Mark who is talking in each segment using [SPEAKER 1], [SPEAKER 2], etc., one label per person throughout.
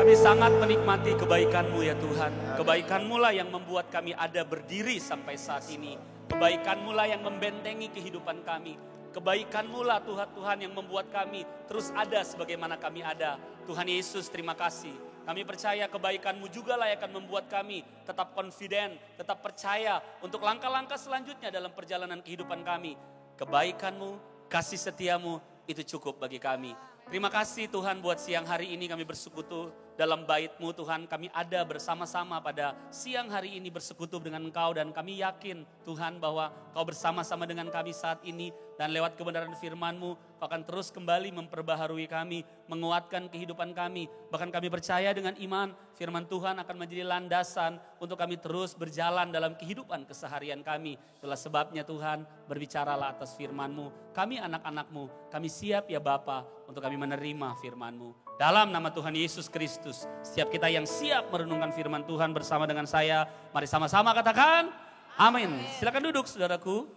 [SPEAKER 1] Kami sangat menikmati kebaikan-Mu ya Tuhan. Kebaikan-Mu lah yang membuat kami ada berdiri sampai saat ini. Kebaikan-Mu lah yang membentengi kehidupan kami. Kebaikan-Mu lah Tuhan yang membuat kami terus ada sebagaimana kami ada. Tuhan Yesus, terima kasih. Kami percaya kebaikan-Mu juga lah yang akan membuat kami tetap confident, tetap percaya untuk langkah-langkah selanjutnya dalam perjalanan kehidupan kami. Kebaikan-Mu, kasih setia-Mu itu cukup bagi kami. Terima kasih Tuhan buat siang hari ini kami bersekutu dalam bait-Mu Tuhan. Kami ada bersama-sama pada siang hari ini bersekutu dengan Engkau. Dan kami yakin Tuhan bahwa Kau bersama-sama dengan kami saat ini. Dan lewat kebenaran firman-Mu Kau akan terus kembali memperbaharui kami, menguatkan kehidupan kami. Bahkan kami percaya dengan iman firman Tuhan akan menjadi landasan untuk kami terus berjalan dalam kehidupan keseharian kami. Itulah sebabnya Tuhan, berbicaralah atas firman-Mu. Kami anak-anak-Mu, kami siap ya Bapa untuk kami menerima firman-Mu. Dalam nama Tuhan Yesus Kristus, setiap kita yang siap merenungkan firman Tuhan bersama dengan saya, mari sama-sama katakan amin. Silakan duduk saudaraku.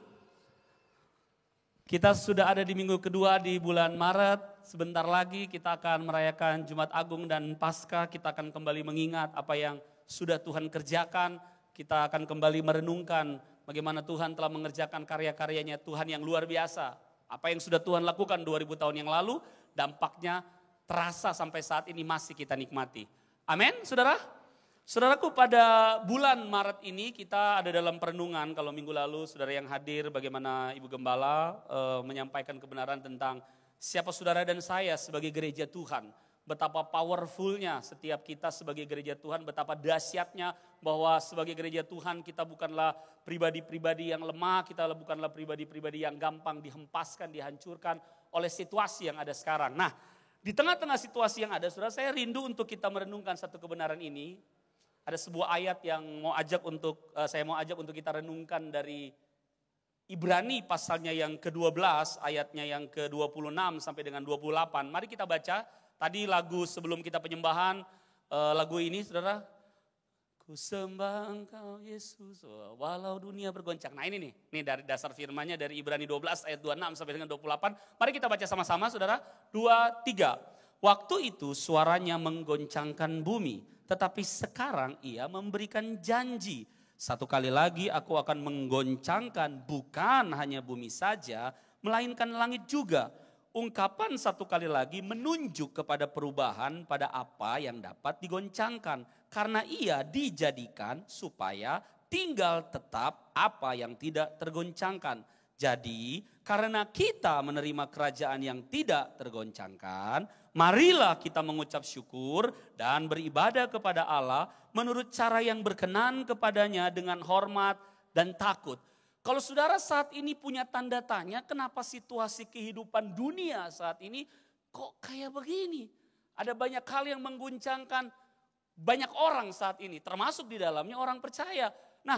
[SPEAKER 1] Kita sudah ada di minggu kedua di bulan Maret. Sebentar lagi kita akan merayakan Jumat Agung dan Paskah. Kita akan kembali mengingat apa yang sudah Tuhan kerjakan. Kita akan kembali merenungkan bagaimana Tuhan telah mengerjakan karya-karyanya, Tuhan yang luar biasa. Apa yang sudah Tuhan lakukan 2000 tahun yang lalu, dampaknya terasa sampai saat ini masih kita nikmati. Amin, saudara? Saudaraku, pada bulan Maret ini kita ada dalam perenungan. Kalau minggu lalu saudara yang hadir bagaimana Ibu Gembala menyampaikan kebenaran tentang siapa saudara dan saya sebagai gereja Tuhan. Betapa powerfulnya setiap kita sebagai gereja Tuhan, betapa dahsyatnya bahwa sebagai gereja Tuhan kita bukanlah pribadi-pribadi yang lemah, kita bukanlah pribadi-pribadi yang gampang dihempaskan, dihancurkan oleh situasi yang ada sekarang. Nah, di tengah-tengah situasi yang ada, saudara, saya rindu untuk kita merenungkan satu kebenaran ini. Ada sebuah ayat yang saya mau ajak untuk kita renungkan dari Ibrani pasalnya yang ke-12, ayatnya yang ke-26 sampai dengan 28. Mari kita baca. Tadi lagu sebelum kita penyembahan, lagu ini saudara. Ku sembah Engkau Yesus, walau dunia bergoncang. Nah ini dari dasar firmannya dari Ibrani 12 ayat 26 sampai dengan 28. Mari kita baca sama-sama saudara. 2, 3. Waktu itu suaranya menggoncangkan bumi. Tetapi sekarang ia memberikan janji. Satu kali lagi aku akan menggoncangkan bukan hanya bumi saja, melainkan langit juga. Ungkapan satu kali lagi menunjuk kepada perubahan pada apa yang dapat digoncangkan. Karena ia dijadikan supaya tinggal tetap apa yang tidak tergoncangkan. Jadi karena kita menerima kerajaan yang tidak tergoncangkan, marilah kita mengucap syukur dan beribadah kepada Allah menurut cara yang berkenan kepadanya dengan hormat dan takut. Kalau saudara saat ini punya tanda tanya, kenapa situasi kehidupan dunia saat ini kok kayak begini? Ada banyak hal yang mengguncangkan banyak orang saat ini, termasuk di dalamnya orang percaya. Nah,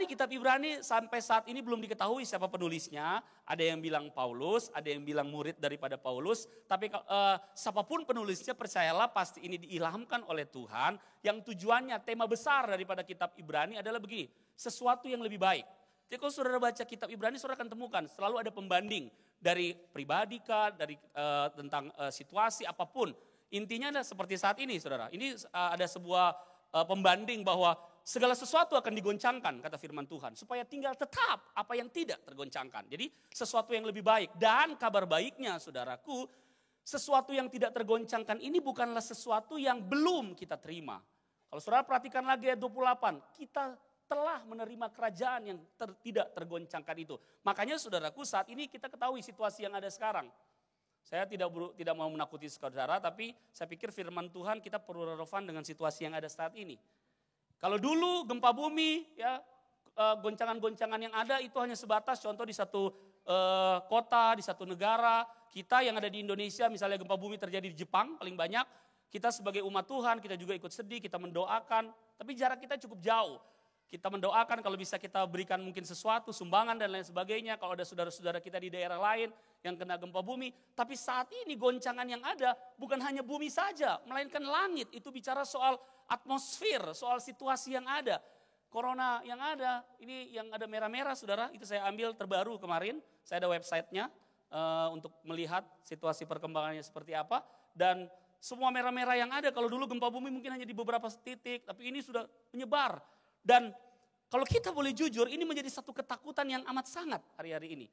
[SPEAKER 1] kitab Ibrani sampai saat ini belum diketahui siapa penulisnya. Ada yang bilang Paulus, ada yang bilang murid daripada Paulus. Tapi siapapun penulisnya, percayalah pasti ini diilhamkan oleh Tuhan. Yang tujuannya, tema besar daripada kitab Ibrani adalah begini, sesuatu yang lebih baik. Jadi kalau saudara baca kitab Ibrani, saudara akan temukan selalu ada pembanding dari pribadi kah, dari tentang situasi apapun. Intinya adalah seperti saat ini saudara. Ini ada sebuah pembanding bahwa segala sesuatu akan digoncangkan kata firman Tuhan. Supaya tinggal tetap apa yang tidak tergoncangkan. Jadi sesuatu yang lebih baik. Dan kabar baiknya saudaraku, sesuatu yang tidak tergoncangkan ini bukanlah sesuatu yang belum kita terima. Kalau saudara perhatikan lagi ayat 28, kita telah menerima kerajaan yang tidak tergoncangkan itu. Makanya saudaraku saat ini kita ketahui situasi yang ada sekarang. Saya tidak mau menakuti saudara, tapi saya pikir firman Tuhan kita perlu relevan dengan situasi yang ada saat ini. Kalau dulu gempa bumi, ya goncangan-goncangan yang ada itu hanya sebatas contoh di satu kota, di satu negara. Kita yang ada di Indonesia, misalnya gempa bumi terjadi di Jepang paling banyak. Kita sebagai umat Tuhan, kita juga ikut sedih, kita mendoakan. Tapi jarak kita cukup jauh. Kita mendoakan kalau bisa kita berikan mungkin sesuatu, sumbangan dan lain sebagainya. Kalau ada saudara-saudara kita di daerah lain yang kena gempa bumi. Tapi saat ini goncangan yang ada bukan hanya bumi saja, melainkan langit. Itu bicara soal atmosfer, soal situasi yang ada. Corona yang ada, ini yang ada merah-merah saudara, itu saya ambil terbaru kemarin. Saya ada websitenya untuk melihat situasi perkembangannya seperti apa. Dan semua merah-merah yang ada, kalau dulu gempa bumi mungkin hanya di beberapa titik, tapi ini sudah menyebar. Dan kalau kita boleh jujur, ini menjadi satu ketakutan yang amat sangat hari-hari ini.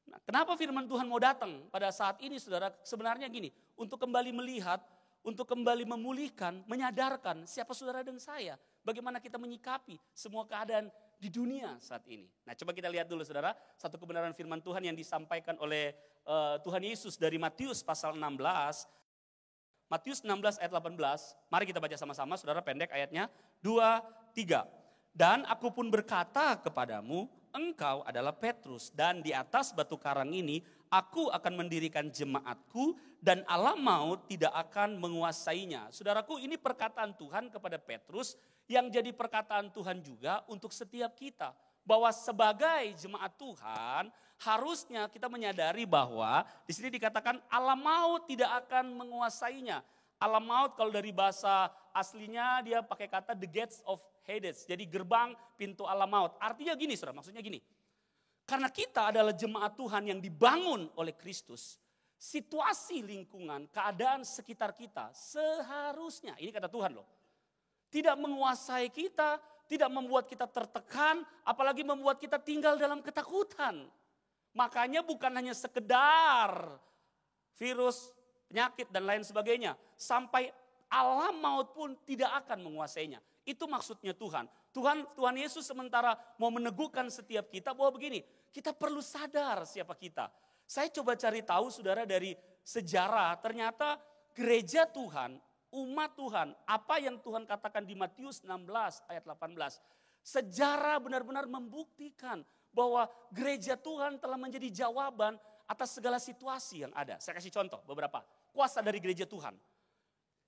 [SPEAKER 1] Nah, kenapa firman Tuhan mau datang pada saat ini saudara? Sebenarnya gini, untuk kembali melihat, untuk kembali memulihkan, menyadarkan siapa saudara dan saya. Bagaimana kita menyikapi semua keadaan di dunia saat ini. Nah, coba kita lihat dulu saudara, satu kebenaran firman Tuhan yang disampaikan oleh Tuhan Yesus dari Matius pasal 16. Matius 16 ayat 18, mari kita baca sama-sama saudara, pendek ayatnya, 2, 3. Dan aku pun berkata kepadamu, engkau adalah Petrus, dan di atas batu karang ini aku akan mendirikan jemaatku, dan alam maut tidak akan menguasainya. Saudaraku, ini perkataan Tuhan kepada Petrus yang jadi perkataan Tuhan juga untuk setiap kita. Bahwa sebagai jemaat Tuhan harusnya kita menyadari bahwa di sini dikatakan alam maut tidak akan menguasainya. Alam maut kalau dari bahasa aslinya dia pakai kata the gates of Hades. Jadi gerbang pintu alam maut. Artinya gini saudara, maksudnya gini. Karena kita adalah jemaat Tuhan yang dibangun oleh Kristus. Situasi lingkungan, keadaan sekitar kita seharusnya, ini kata Tuhan loh. Tidak menguasai kita, tidak membuat kita tertekan, apalagi membuat kita tinggal dalam ketakutan. Makanya bukan hanya sekedar virus, penyakit dan lain sebagainya. Sampai alam maut pun tidak akan menguasainya. Itu maksudnya Tuhan. Tuhan Yesus sementara mau meneguhkan setiap kita bahwa begini, kita perlu sadar siapa kita. Saya coba cari tahu saudara dari sejarah, ternyata gereja Tuhan, umat Tuhan, apa yang Tuhan katakan di Matius 16 ayat 18. Sejarah benar-benar membuktikan bahwa gereja Tuhan telah menjadi jawaban atas segala situasi yang ada. Saya kasih contoh beberapa. Kuasa dari gereja Tuhan.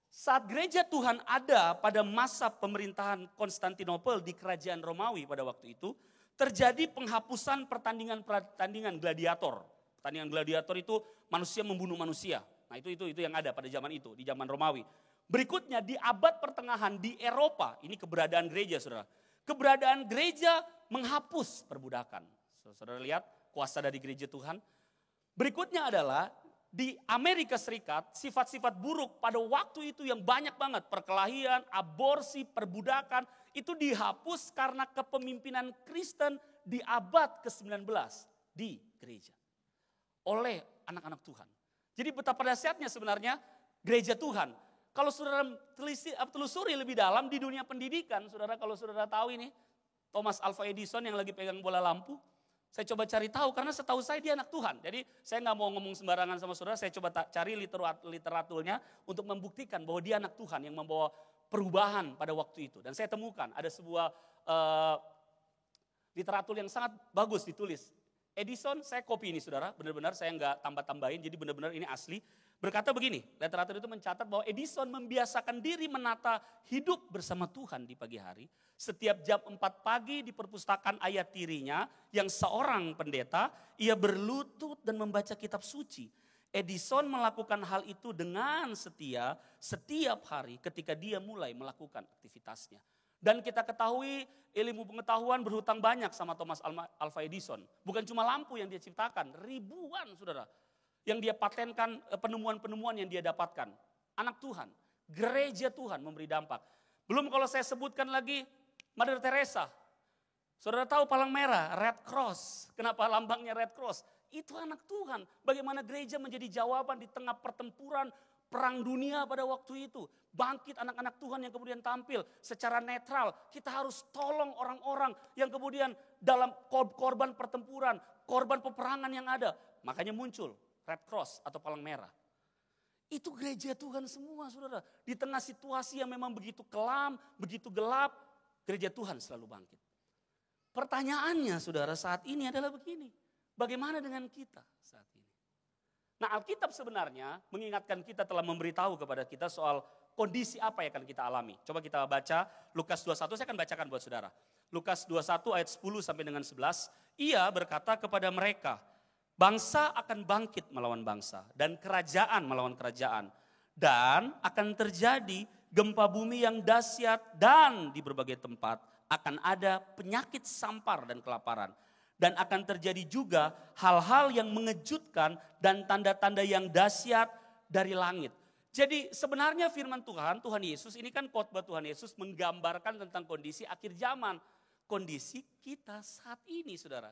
[SPEAKER 1] Saat gereja Tuhan ada pada masa pemerintahan Konstantinopel di kerajaan Romawi pada waktu itu, terjadi penghapusan pertandingan gladiator. Pertandingan gladiator itu manusia membunuh manusia. Nah itu yang ada pada zaman itu, di zaman Romawi. Berikutnya di abad pertengahan di Eropa, ini keberadaan gereja saudara. Keberadaan gereja menghapus perbudakan. Saudara lihat kuasa dari gereja Tuhan. Berikutnya adalah di Amerika Serikat sifat-sifat buruk pada waktu itu yang banyak banget. Perkelahian, aborsi, perbudakan itu dihapus karena kepemimpinan Kristen di abad ke-19 di gereja. Oleh anak-anak Tuhan. Jadi betapa dahsyatnya sebenarnya gereja Tuhan. Kalau saudara telusuri lebih dalam di dunia pendidikan, saudara kalau saudara tahu ini, Thomas Alva Edison yang lagi pegang bola lampu, saya coba cari tahu karena setahu saya dia anak Tuhan. Jadi saya nggak mau ngomong sembarangan sama saudara, saya coba cari literaturnya untuk membuktikan bahwa dia anak Tuhan yang membawa perubahan pada waktu itu. Dan saya temukan ada sebuah literatur yang sangat bagus ditulis. Edison, saya copy ini saudara, benar-benar saya nggak tambah-tambahin, jadi benar-benar ini asli. Berkata begini, literatur itu mencatat bahwa Edison membiasakan diri menata hidup bersama Tuhan di pagi hari. Setiap jam 4 pagi di perpustakaan ayat tirinya yang seorang pendeta, ia berlutut dan membaca kitab suci. Edison melakukan hal itu dengan setia setiap hari ketika dia mulai melakukan aktivitasnya. Dan kita ketahui ilmu pengetahuan berhutang banyak sama Thomas Alva Edison. Bukan cuma lampu yang dia ciptakan, ribuan saudara. Yang dia patenkan penemuan-penemuan yang dia dapatkan. Anak Tuhan, gereja Tuhan memberi dampak. Belum kalau saya sebutkan lagi Mother Teresa. Saudara tahu palang merah, Red Cross. Kenapa lambangnya Red Cross? Itu anak Tuhan. Bagaimana gereja menjadi jawaban di tengah pertempuran perang dunia pada waktu itu. Bangkit anak-anak Tuhan yang kemudian tampil secara netral. Kita harus tolong orang-orang yang kemudian dalam korban pertempuran, korban peperangan yang ada. Makanya muncul Red Cross atau palang merah. Itu gereja Tuhan semua saudara. Di tengah situasi yang memang begitu kelam, begitu gelap, gereja Tuhan selalu bangkit. Pertanyaannya saudara saat ini adalah begini. Bagaimana dengan kita saat ini? Nah Alkitab sebenarnya mengingatkan kita telah memberitahu kepada kita soal kondisi apa yang akan kita alami. Coba kita baca Lukas 21, saya akan bacakan buat saudara. Lukas 21 ayat 10 sampai dengan 11. Ia berkata kepada mereka, bangsa akan bangkit melawan bangsa dan kerajaan melawan kerajaan. Dan akan terjadi gempa bumi yang dahsyat dan di berbagai tempat akan ada penyakit sampar dan kelaparan. Dan akan terjadi juga hal-hal yang mengejutkan dan tanda-tanda yang dahsyat dari langit. Jadi sebenarnya firman Tuhan, Tuhan Yesus ini kan khotbah Tuhan Yesus menggambarkan tentang kondisi akhir zaman. Kondisi kita saat ini saudara.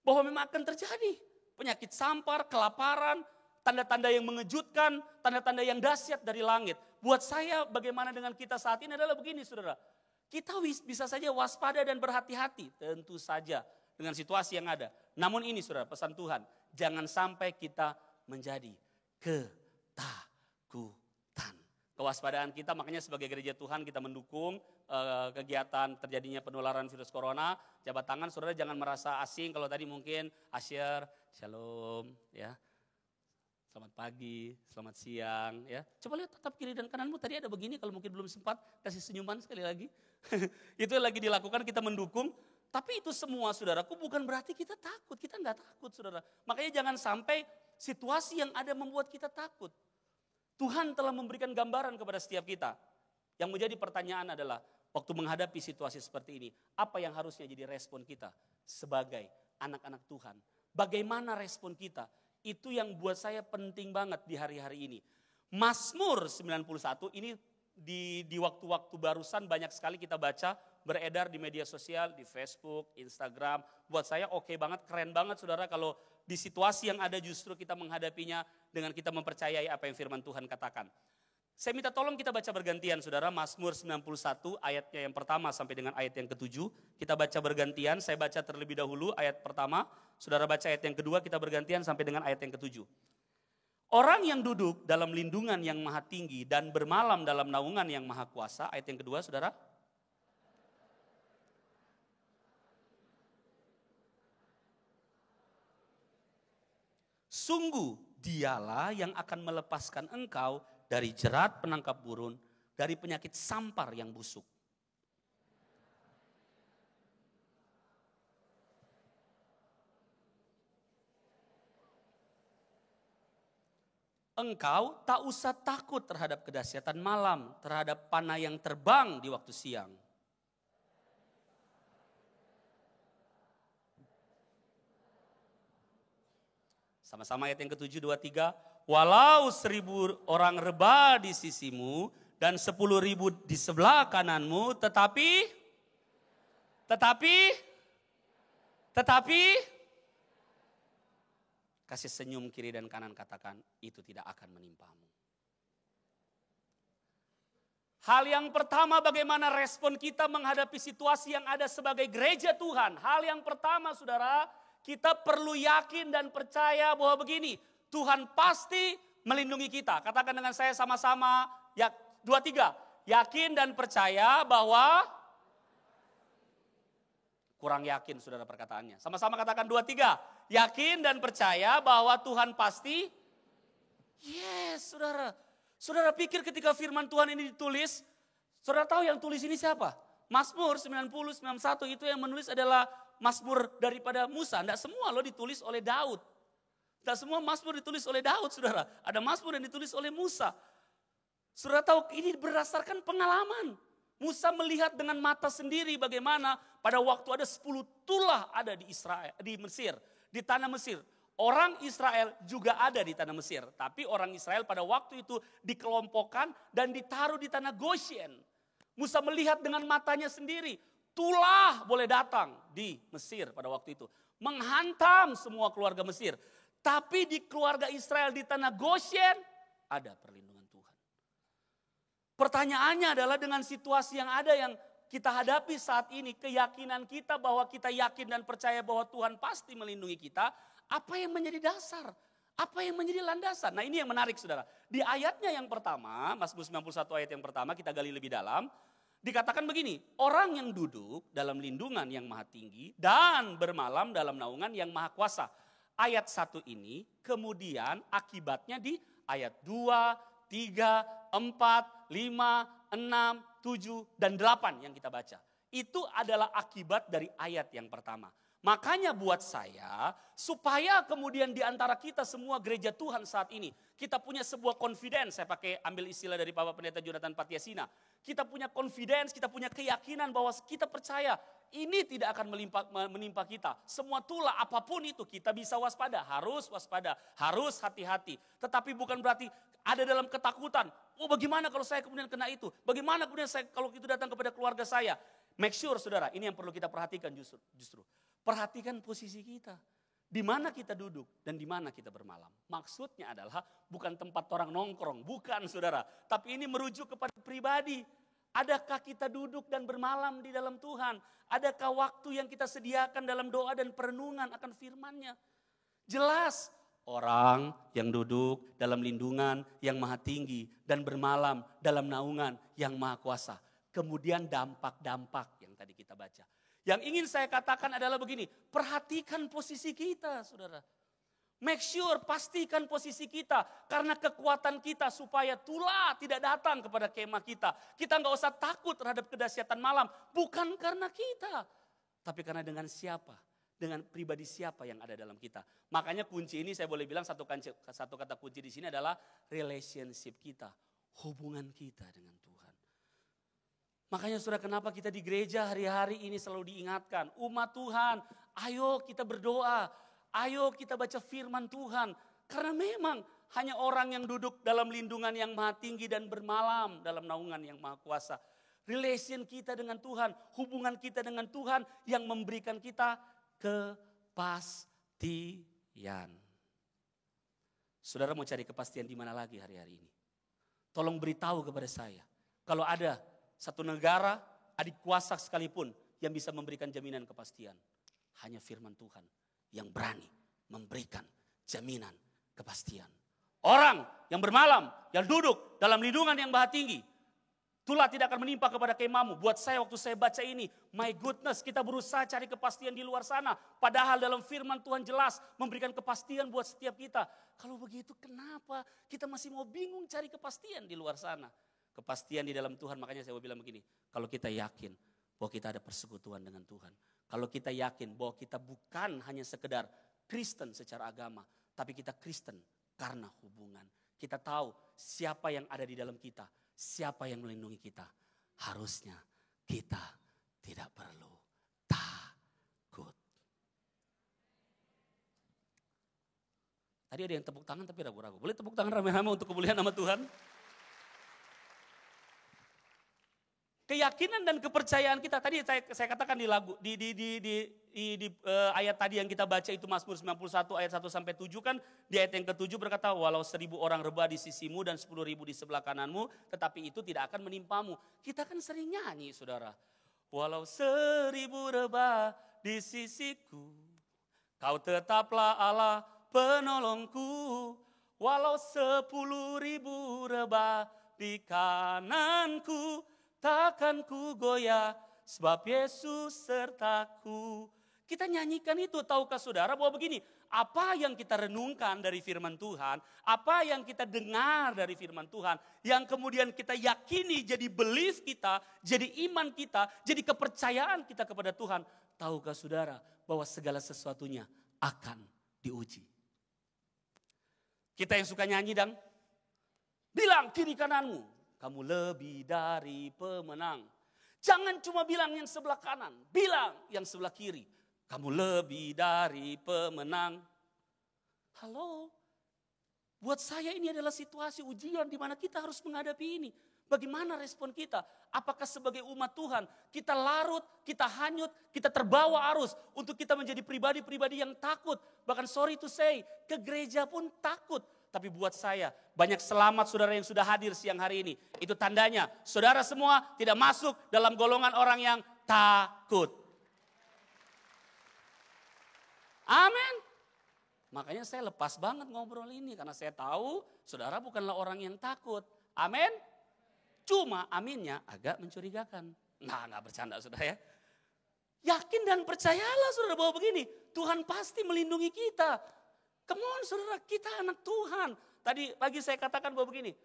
[SPEAKER 1] Bahwa memang akan terjadi penyakit sampar, kelaparan, tanda-tanda yang mengejutkan, tanda-tanda yang dahsyat dari langit. Buat saya bagaimana dengan kita saat ini adalah begini saudara. Kita bisa saja waspada dan berhati-hati tentu saja dengan situasi yang ada. Namun ini saudara pesan Tuhan, jangan sampai kita menjadi ketakutan. Kewaspadaan kita makanya sebagai gereja Tuhan kita mendukung kegiatan terjadinya penularan virus corona. Jabat tangan saudara jangan merasa asing kalau tadi mungkin asyir, shalom ya. Selamat pagi, selamat siang ya. Coba lihat tatap kiri dan kananmu tadi ada begini kalau mungkin belum sempat kasih senyuman sekali lagi. Itu yang lagi dilakukan kita mendukung. Tapi itu semua saudaraku bukan berarti kita takut. Kita enggak takut saudara. Makanya jangan sampai situasi yang ada membuat kita takut. Tuhan telah memberikan gambaran kepada setiap kita. Yang menjadi pertanyaan adalah waktu menghadapi situasi seperti ini. Apa yang harusnya jadi respon kita sebagai anak-anak Tuhan. Bagaimana respon kita? Itu yang buat saya penting banget di hari-hari ini. Mazmur 91 ini di waktu-waktu barusan banyak sekali kita baca. Beredar di media sosial, di Facebook, Instagram. Buat saya oke banget, keren banget saudara kalau di situasi yang ada justru kita menghadapinya dengan kita mempercayai apa yang firman Tuhan katakan. Saya minta tolong kita baca bergantian saudara, Mazmur 91 ayatnya yang pertama sampai dengan ayat yang ke-7. Kita baca bergantian, saya baca terlebih dahulu ayat pertama, saudara baca ayat yang kedua, kita bergantian sampai dengan ayat yang ke-7. Orang yang duduk dalam lindungan yang maha tinggi dan bermalam dalam naungan yang maha kuasa, ayat yang kedua saudara. Sungguh dialah yang akan melepaskan engkau dari jerat penangkap burun, dari penyakit sampar yang busuk. Engkau tak usah takut terhadap kedahsyatan malam, terhadap panah yang terbang di waktu siang. Sama-sama ayat yang ke-7, 2, 3. Walau 1000 orang rebah di sisimu dan 10.000 di sebelah kananmu, tetapi kasih senyum kiri dan kanan katakan, itu tidak akan menimpamu. Hal yang pertama bagaimana respon kita menghadapi situasi yang ada sebagai gereja Tuhan. Hal yang pertama saudara, kita perlu yakin dan percaya bahwa begini, Tuhan pasti melindungi kita. Katakan dengan saya sama-sama, 2, 3. Yakin dan percaya bahwa, kurang yakin saudara perkataannya. Sama-sama katakan 2, 3. Yakin dan percaya bahwa Tuhan pasti, yes saudara. Saudara pikir ketika firman Tuhan ini ditulis, saudara tahu yang tulis ini siapa? Mazmur 90, 91 itu yang menulis adalah Mazmur daripada Musa. Tidak semua loh ditulis oleh Daud. Tidak semua Mazmur ditulis oleh Daud saudara. Ada Mazmur yang ditulis oleh Musa. Saudara tahu ini berdasarkan pengalaman. Musa melihat dengan mata sendiri bagaimana pada waktu ada 10 tulah ada di Israel, di Mesir, di tanah Mesir. Orang Israel juga ada di tanah Mesir. Tapi orang Israel pada waktu itu dikelompokkan dan ditaruh di tanah Goshen. Musa melihat dengan matanya sendiri. Tulah boleh datang di Mesir pada waktu itu. Menghantam semua keluarga Mesir. Tapi di keluarga Israel di tanah Goshen ada perlindungan Tuhan. Pertanyaannya adalah dengan situasi yang ada yang kita hadapi saat ini. Keyakinan kita bahwa kita yakin dan percaya bahwa Tuhan pasti melindungi kita. Apa yang menjadi dasar? Apa yang menjadi landasan? Nah ini yang menarik saudara. Di ayatnya yang pertama, Mazmur 91 ayat yang pertama kita gali lebih dalam. Dikatakan begini, orang yang duduk dalam lindungan yang maha tinggi dan bermalam dalam naungan yang maha kuasa. Ayat 1 ini kemudian akibatnya di ayat 2, 3, 4, 5, 6, 7, dan 8 yang kita baca. Itu adalah akibat dari ayat yang pertama. Makanya buat saya, supaya kemudian di antara kita semua gereja Tuhan saat ini, kita punya sebuah confidence, saya pakai ambil istilah dari Bapak Pendeta Jonathan Patiasina. Kita punya confidence, kita punya keyakinan bahwa kita percaya ini tidak akan menimpa kita. Semua tulah apapun itu kita bisa waspada, harus hati-hati. Tetapi bukan berarti ada dalam ketakutan. Oh bagaimana kalau saya kemudian kena itu? Bagaimana kemudian saya kalau itu datang kepada keluarga saya? Make sure saudara, ini yang perlu kita perhatikan justru. Perhatikan posisi kita. Di mana kita duduk dan di mana kita bermalam. Maksudnya adalah bukan tempat orang nongkrong, bukan saudara. Tapi ini merujuk kepada pribadi. Adakah kita duduk dan bermalam di dalam Tuhan? Adakah waktu yang kita sediakan dalam doa dan perenungan akan firman-Nya? Jelas orang yang duduk dalam lindungan yang maha tinggi dan bermalam dalam naungan yang maha kuasa. Kemudian dampak-dampak yang tadi kita baca. Yang ingin saya katakan adalah begini, perhatikan posisi kita saudara. Make sure, pastikan posisi kita. Karena kekuatan kita supaya tulah tidak datang kepada kemah kita. Kita nggak usah takut terhadap kedahsyatan malam. Bukan karena kita. Tapi karena dengan siapa? Dengan pribadi siapa yang ada dalam kita. Makanya kunci ini saya boleh bilang satu kata kunci di sini adalah relationship kita. Hubungan kita dengan Tuhan. Makanya saudara kenapa kita di gereja hari-hari ini selalu diingatkan. Umat Tuhan, ayo kita berdoa. Ayo kita baca firman Tuhan. Karena memang hanya orang yang duduk dalam lindungan yang maha tinggi dan bermalam dalam naungan yang maha kuasa. Relation kita dengan Tuhan, hubungan kita dengan Tuhan yang memberikan kita kepastian. Saudara mau cari kepastian di mana lagi hari-hari ini? Tolong beritahu kepada saya. Kalau ada satu negara, adik kuasa sekalipun yang bisa memberikan jaminan kepastian. Hanya firman Tuhan yang berani memberikan jaminan kepastian. Orang yang bermalam, yang duduk dalam lindungan yang maha tinggi. Tulah tidak akan menimpa kepada kemahmu. Buat saya waktu saya baca ini, my goodness, kita berusaha cari kepastian di luar sana. Padahal dalam firman Tuhan jelas memberikan kepastian buat setiap kita. Kalau begitu kenapa kita masih mau bingung cari kepastian di luar sana? Kepastian di dalam Tuhan, makanya saya mau bilang begini. Kalau kita yakin bahwa kita ada persekutuan dengan Tuhan. Kalau kita yakin bahwa kita bukan hanya sekedar Kristen secara agama. Tapi kita Kristen karena hubungan. Kita tahu siapa yang ada di dalam kita. Siapa yang melindungi kita. Harusnya kita tidak perlu takut. Tadi ada yang tepuk tangan tapi ragu-ragu. Boleh tepuk tangan rame-rame untuk kemuliaan nama Tuhan? Keyakinan dan kepercayaan kita tadi saya katakan di lagu di ayat tadi yang kita baca itu Mazmur 91 ayat 1 sampai 7 kan di ayat yang ke-7 berkata walau 1.000 orang rebah di sisimu dan 10.000 di sebelah kananmu tetapi itu tidak akan menimpamu. Kita kan sering nyanyi saudara. Walau 1.000 rebah di sisiku kau tetaplah Allah penolongku. Walau 10.000 rebah di kananku takkan ku goyah sebab Yesus sertaku. Kita nyanyikan itu, tahukah saudara bahwa begini, apa yang kita renungkan dari firman Tuhan, apa yang kita dengar dari firman Tuhan, yang kemudian kita yakini jadi belief kita, jadi iman kita, jadi kepercayaan kita kepada Tuhan. Tahukah saudara bahwa segala sesuatunya akan diuji. Kita yang suka nyanyi dan bilang kiri kananmu. Kamu lebih dari pemenang. Jangan cuma bilang yang sebelah kanan. Bilang yang sebelah kiri. Kamu lebih dari pemenang. Halo. Buat saya ini adalah situasi ujian di mana kita harus menghadapi ini. Bagaimana respon kita? Apakah sebagai umat Tuhan kita larut, kita hanyut, kita terbawa arus. Untuk kita menjadi pribadi-pribadi yang takut. Bahkan sorry to say, ke gereja pun takut. Tapi buat saya, banyak selamat saudara yang sudah hadir siang hari ini. Itu tandanya, saudara semua tidak masuk dalam golongan orang yang takut. Amin. Makanya saya lepas banget ngobrol ini. Karena saya tahu saudara bukanlah orang yang takut. Amin. Cuma aminnya agak mencurigakan. Nah gak bercanda saudara ya. Yakin dan percayalah saudara bahwa begini. Tuhan pasti melindungi kita. Come on saudara, kita anak Tuhan. Tadi pagi saya katakan bahwa begini.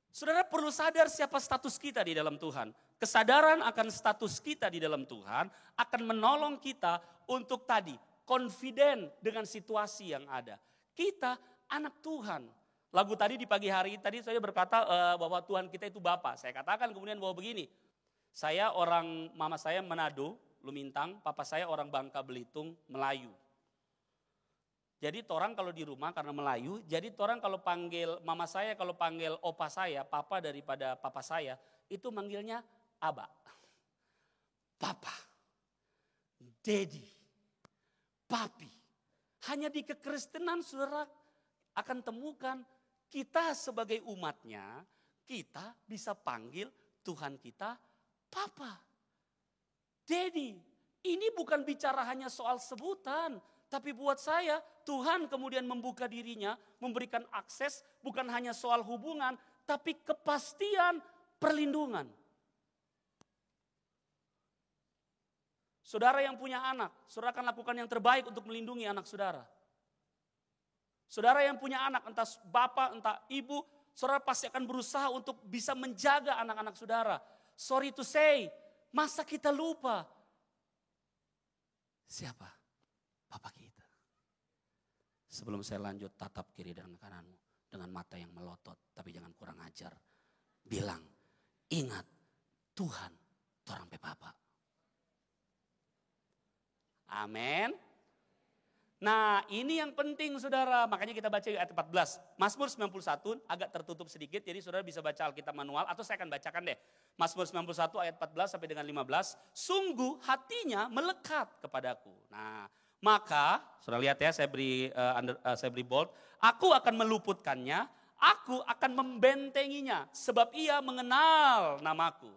[SPEAKER 1] Saudara perlu sadar siapa status kita di dalam Tuhan. Kesadaran akan status kita di dalam Tuhan akan menolong kita untuk tadi confident dengan situasi yang ada. Kita anak Tuhan. Lagu tadi di pagi hari tadi saya berkata bahwa Tuhan kita itu Bapa. Saya katakan kemudian bahwa begini. Mama saya Manado, Lumintang, papa saya orang Bangka Belitung, Melayu. Jadi orang kalau di rumah karena Melayu, jadi orang kalau panggil mama saya, kalau panggil opa saya, papa daripada papa saya, itu manggilnya Aba. Papa, Daddy, Papi. Hanya di kekristenan saudara akan temukan kita sebagai umatnya, kita bisa panggil Tuhan kita Papa, Daddy. Ini bukan bicara hanya soal sebutan. Tapi buat saya, Tuhan kemudian membuka dirinya, memberikan akses bukan hanya soal hubungan, tapi kepastian perlindungan. Saudara yang punya anak, saudara akan lakukan yang terbaik untuk melindungi anak saudara. Saudara yang punya anak, entah bapak, entah ibu, saudara pasti akan berusaha untuk bisa menjaga anak-anak saudara. Sorry to say, masa kita lupa? Siapa? Papa kita. Sebelum saya lanjut, tatap kiri dan kananmu dengan mata yang melotot, tapi jangan kurang ajar. Bilang, ingat Tuhan, torang pe Papa. Amin. Nah ini yang penting saudara, makanya kita baca ayat 14. Mazmur 91 agak tertutup sedikit, jadi saudara bisa baca Alkitab manual atau saya akan bacakan deh. Mazmur 91 ayat 14 sampai dengan 15. Sungguh hatinya melekat kepadaku. Nah maka, saudara lihat ya, saya beri bold. Aku akan meluputkannya, aku akan membentenginya, sebab ia mengenal namaku.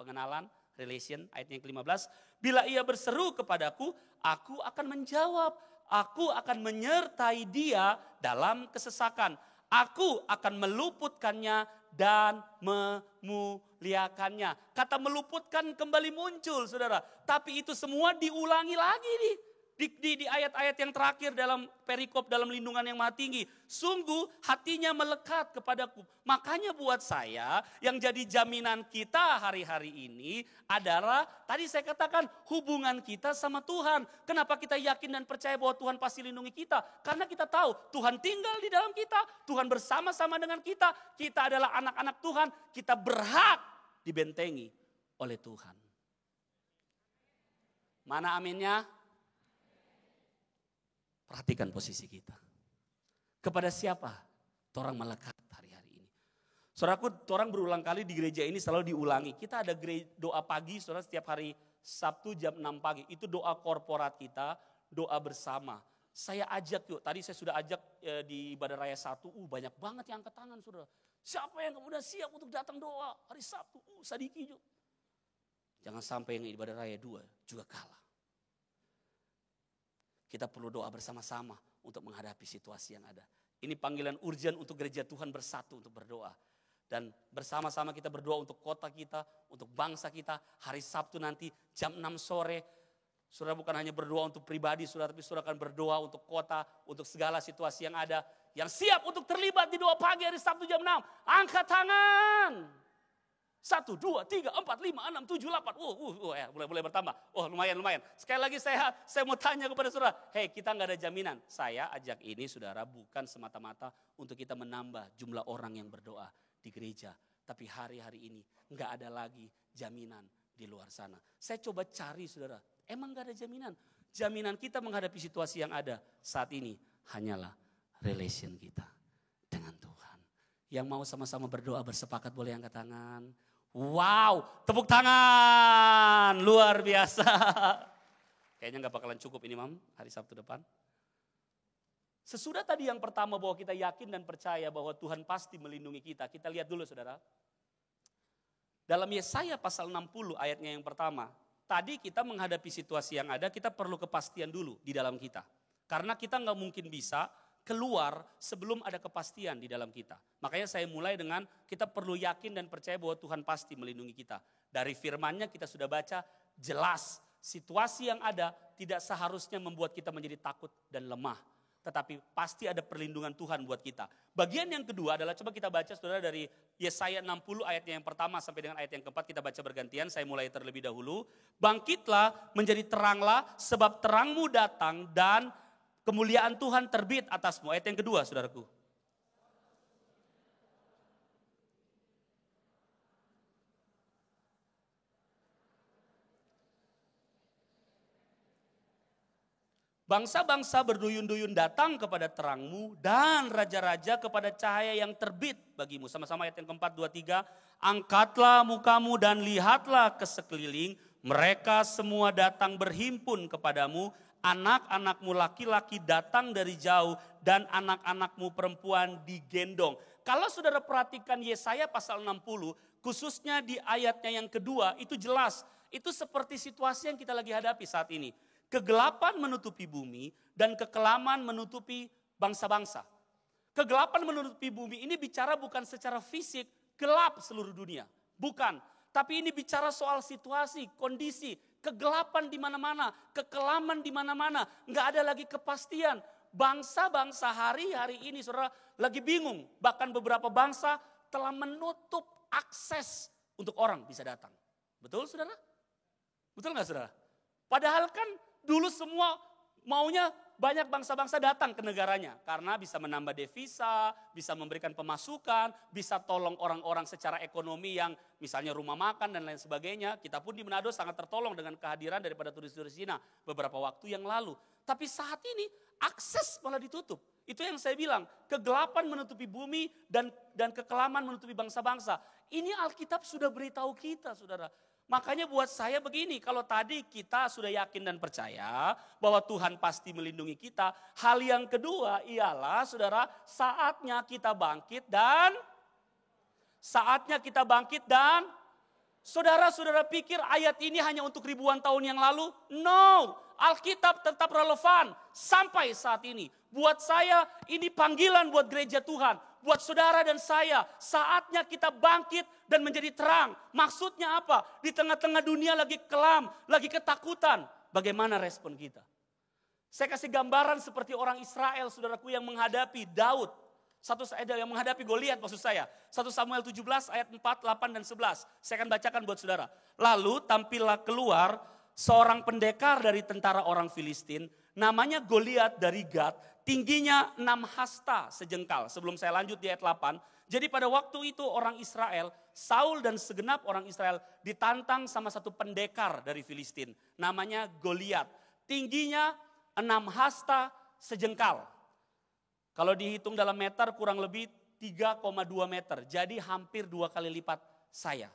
[SPEAKER 1] Pengenalan, relation, ayatnya yang ke-15. Bila ia berseru kepadaku, aku akan menjawab. Aku akan menyertai dia dalam kesesakan. Aku akan meluputkannya dan memuliakannya. Kata meluputkan kembali muncul saudara. Tapi itu semua diulangi lagi nih. Di ayat-ayat yang terakhir dalam perikop dalam lindungan yang maha tinggi. Sungguh hatinya melekat kepadaku. Makanya buat saya yang jadi jaminan kita hari-hari ini adalah tadi saya katakan hubungan kita sama Tuhan. Kenapa kita yakin dan percaya bahwa Tuhan pasti lindungi kita? Karena kita tahu Tuhan tinggal di dalam kita. Tuhan bersama-sama dengan kita. Kita adalah anak-anak Tuhan. Kita berhak dibentengi oleh Tuhan. Mana aminnya? Perhatikan posisi kita. Kepada siapa torang melekat hari-hari ini? Saudaraku, torang berulang kali di gereja ini selalu diulangi. Kita ada doa pagi, saudara, setiap hari Sabtu jam 6 pagi. Itu doa korporat kita, doa bersama. Saya ajak yuk, tadi saya sudah ajak di ibadah raya 1. Banyak banget yang angkat tangan saudara. Siapa yang kemudian siap untuk datang doa hari Sabtu? Sadiki yuk. Jangan sampai yang ibadah raya 2 juga kalah. Kita perlu doa bersama-sama untuk menghadapi situasi yang ada. Ini panggilan urgent untuk gereja Tuhan bersatu untuk berdoa. Dan bersama-sama kita berdoa untuk kota kita, untuk bangsa kita. Hari Sabtu nanti jam 6 sore. Saudara bukan hanya berdoa untuk pribadi, saudara, tapi saudara akan berdoa untuk kota, untuk segala situasi yang ada. Yang siap untuk terlibat di doa pagi hari Sabtu jam 6. Angkat tangan. 1, 2, 3, 4, 5, 6, 7, 8. Mulai bertambah. Lumayan. Sekali lagi saya mau tanya kepada saudara. Kita nggak ada jaminan. Saya ajak ini saudara bukan semata-mata untuk kita menambah jumlah orang yang berdoa di gereja. Tapi hari-hari ini nggak ada lagi jaminan di luar sana. Saya coba cari saudara. Emang nggak ada jaminan. Jaminan kita menghadapi situasi yang ada saat ini hanyalah relation kita dengan Tuhan. Yang mau sama-sama berdoa bersepakat boleh angkat tangan. Wow, tepuk tangan, luar biasa. Kayaknya gak bakalan cukup ini Mam, hari Sabtu depan. Sesudah tadi yang pertama bahwa kita yakin dan percaya bahwa Tuhan pasti melindungi kita. Kita lihat dulu saudara. Dalam Yesaya pasal 60 ayatnya yang pertama. Tadi kita menghadapi situasi yang ada, kita perlu kepastian dulu di dalam kita. Karena kita gak mungkin bisa keluar sebelum ada kepastian di dalam kita. Makanya saya mulai dengan kita perlu yakin dan percaya bahwa Tuhan pasti melindungi kita. Dari firman-Nya kita sudah baca jelas situasi yang ada tidak seharusnya membuat kita menjadi takut dan lemah. tetapi pasti ada perlindungan Tuhan buat kita. Bagian yang kedua adalah, coba kita baca saudara dari Yesaya 60 ayatnya yang pertama sampai dengan ayat yang keempat, kita baca bergantian, saya mulai terlebih dahulu. Bangkitlah, menjadi teranglah, sebab terangmu datang dan kemuliaan Tuhan terbit atasmu. Ayat yang kedua saudaraku. Bangsa-bangsa berduyun-duyun datang kepada terangmu dan raja-raja kepada cahaya yang terbit bagimu. Sama-sama ayat yang keempat, 2, 3. Angkatlah mukamu dan lihatlah ke sekeliling. Mereka semua datang berhimpun kepadamu. Anak-anakmu laki-laki datang dari jauh dan anak-anakmu perempuan digendong. Kalau saudara perhatikan Yesaya pasal 60, khususnya di ayatnya yang kedua, itu jelas. Itu seperti situasi yang kita lagi hadapi saat ini. Kegelapan menutupi bumi dan kekelaman menutupi bangsa-bangsa. Kegelapan menutupi bumi ini bicara bukan secara fisik, gelap seluruh dunia. Bukan, tapi ini bicara soal situasi, kondisi, kegelapan di mana-mana, kekelaman di mana-mana. Enggak ada lagi kepastian. Bangsa-bangsa hari-hari ini saudara lagi bingung. Bahkan beberapa bangsa telah menutup akses untuk orang bisa datang. Betul saudara? Betul nggak saudara? Padahal kan dulu semua maunya banyak bangsa-bangsa datang ke negaranya. Karena bisa menambah devisa, bisa memberikan pemasukan, bisa tolong orang-orang secara ekonomi yang misalnya rumah makan dan lain sebagainya. Kita pun di Manado sangat tertolong dengan kehadiran daripada turis-turis Cina beberapa waktu yang lalu. Tapi saat ini akses malah ditutup. Itu yang saya bilang, kegelapan menutupi bumi dan kekelaman menutupi bangsa-bangsa. Ini Alkitab sudah beritahu kita saudara. Makanya buat saya begini, kalau tadi kita sudah yakin dan percaya bahwa Tuhan pasti melindungi kita. Hal yang kedua ialah saudara, saatnya kita bangkit dan saudara-saudara pikir ayat ini hanya untuk ribuan tahun yang lalu? No, Alkitab tetap relevan sampai saat ini. Buat saya ini panggilan buat gereja Tuhan. Buat saudara dan saya, saatnya kita bangkit dan menjadi terang. Maksudnya apa? Di tengah-tengah dunia lagi kelam, lagi ketakutan. Bagaimana respon kita? Saya kasih gambaran seperti orang Israel, saudaraku, yang menghadapi Daud. Yang menghadapi Goliat maksud saya. 1 Samuel 17 ayat 4, 8 dan 11. Saya akan bacakan buat saudara. Lalu tampillah keluar seorang pendekar dari tentara orang Filistin. Namanya Goliat dari Gad. Tingginya 6 hasta sejengkal. Sebelum saya lanjut di ayat 8. Jadi pada waktu itu orang Israel, Saul dan segenap orang Israel ditantang sama satu pendekar dari Filistin. Namanya Goliat. Tingginya 6 hasta sejengkal. Kalau dihitung dalam meter kurang lebih 3,2 meter. Jadi hampir 2 kali lipat saya.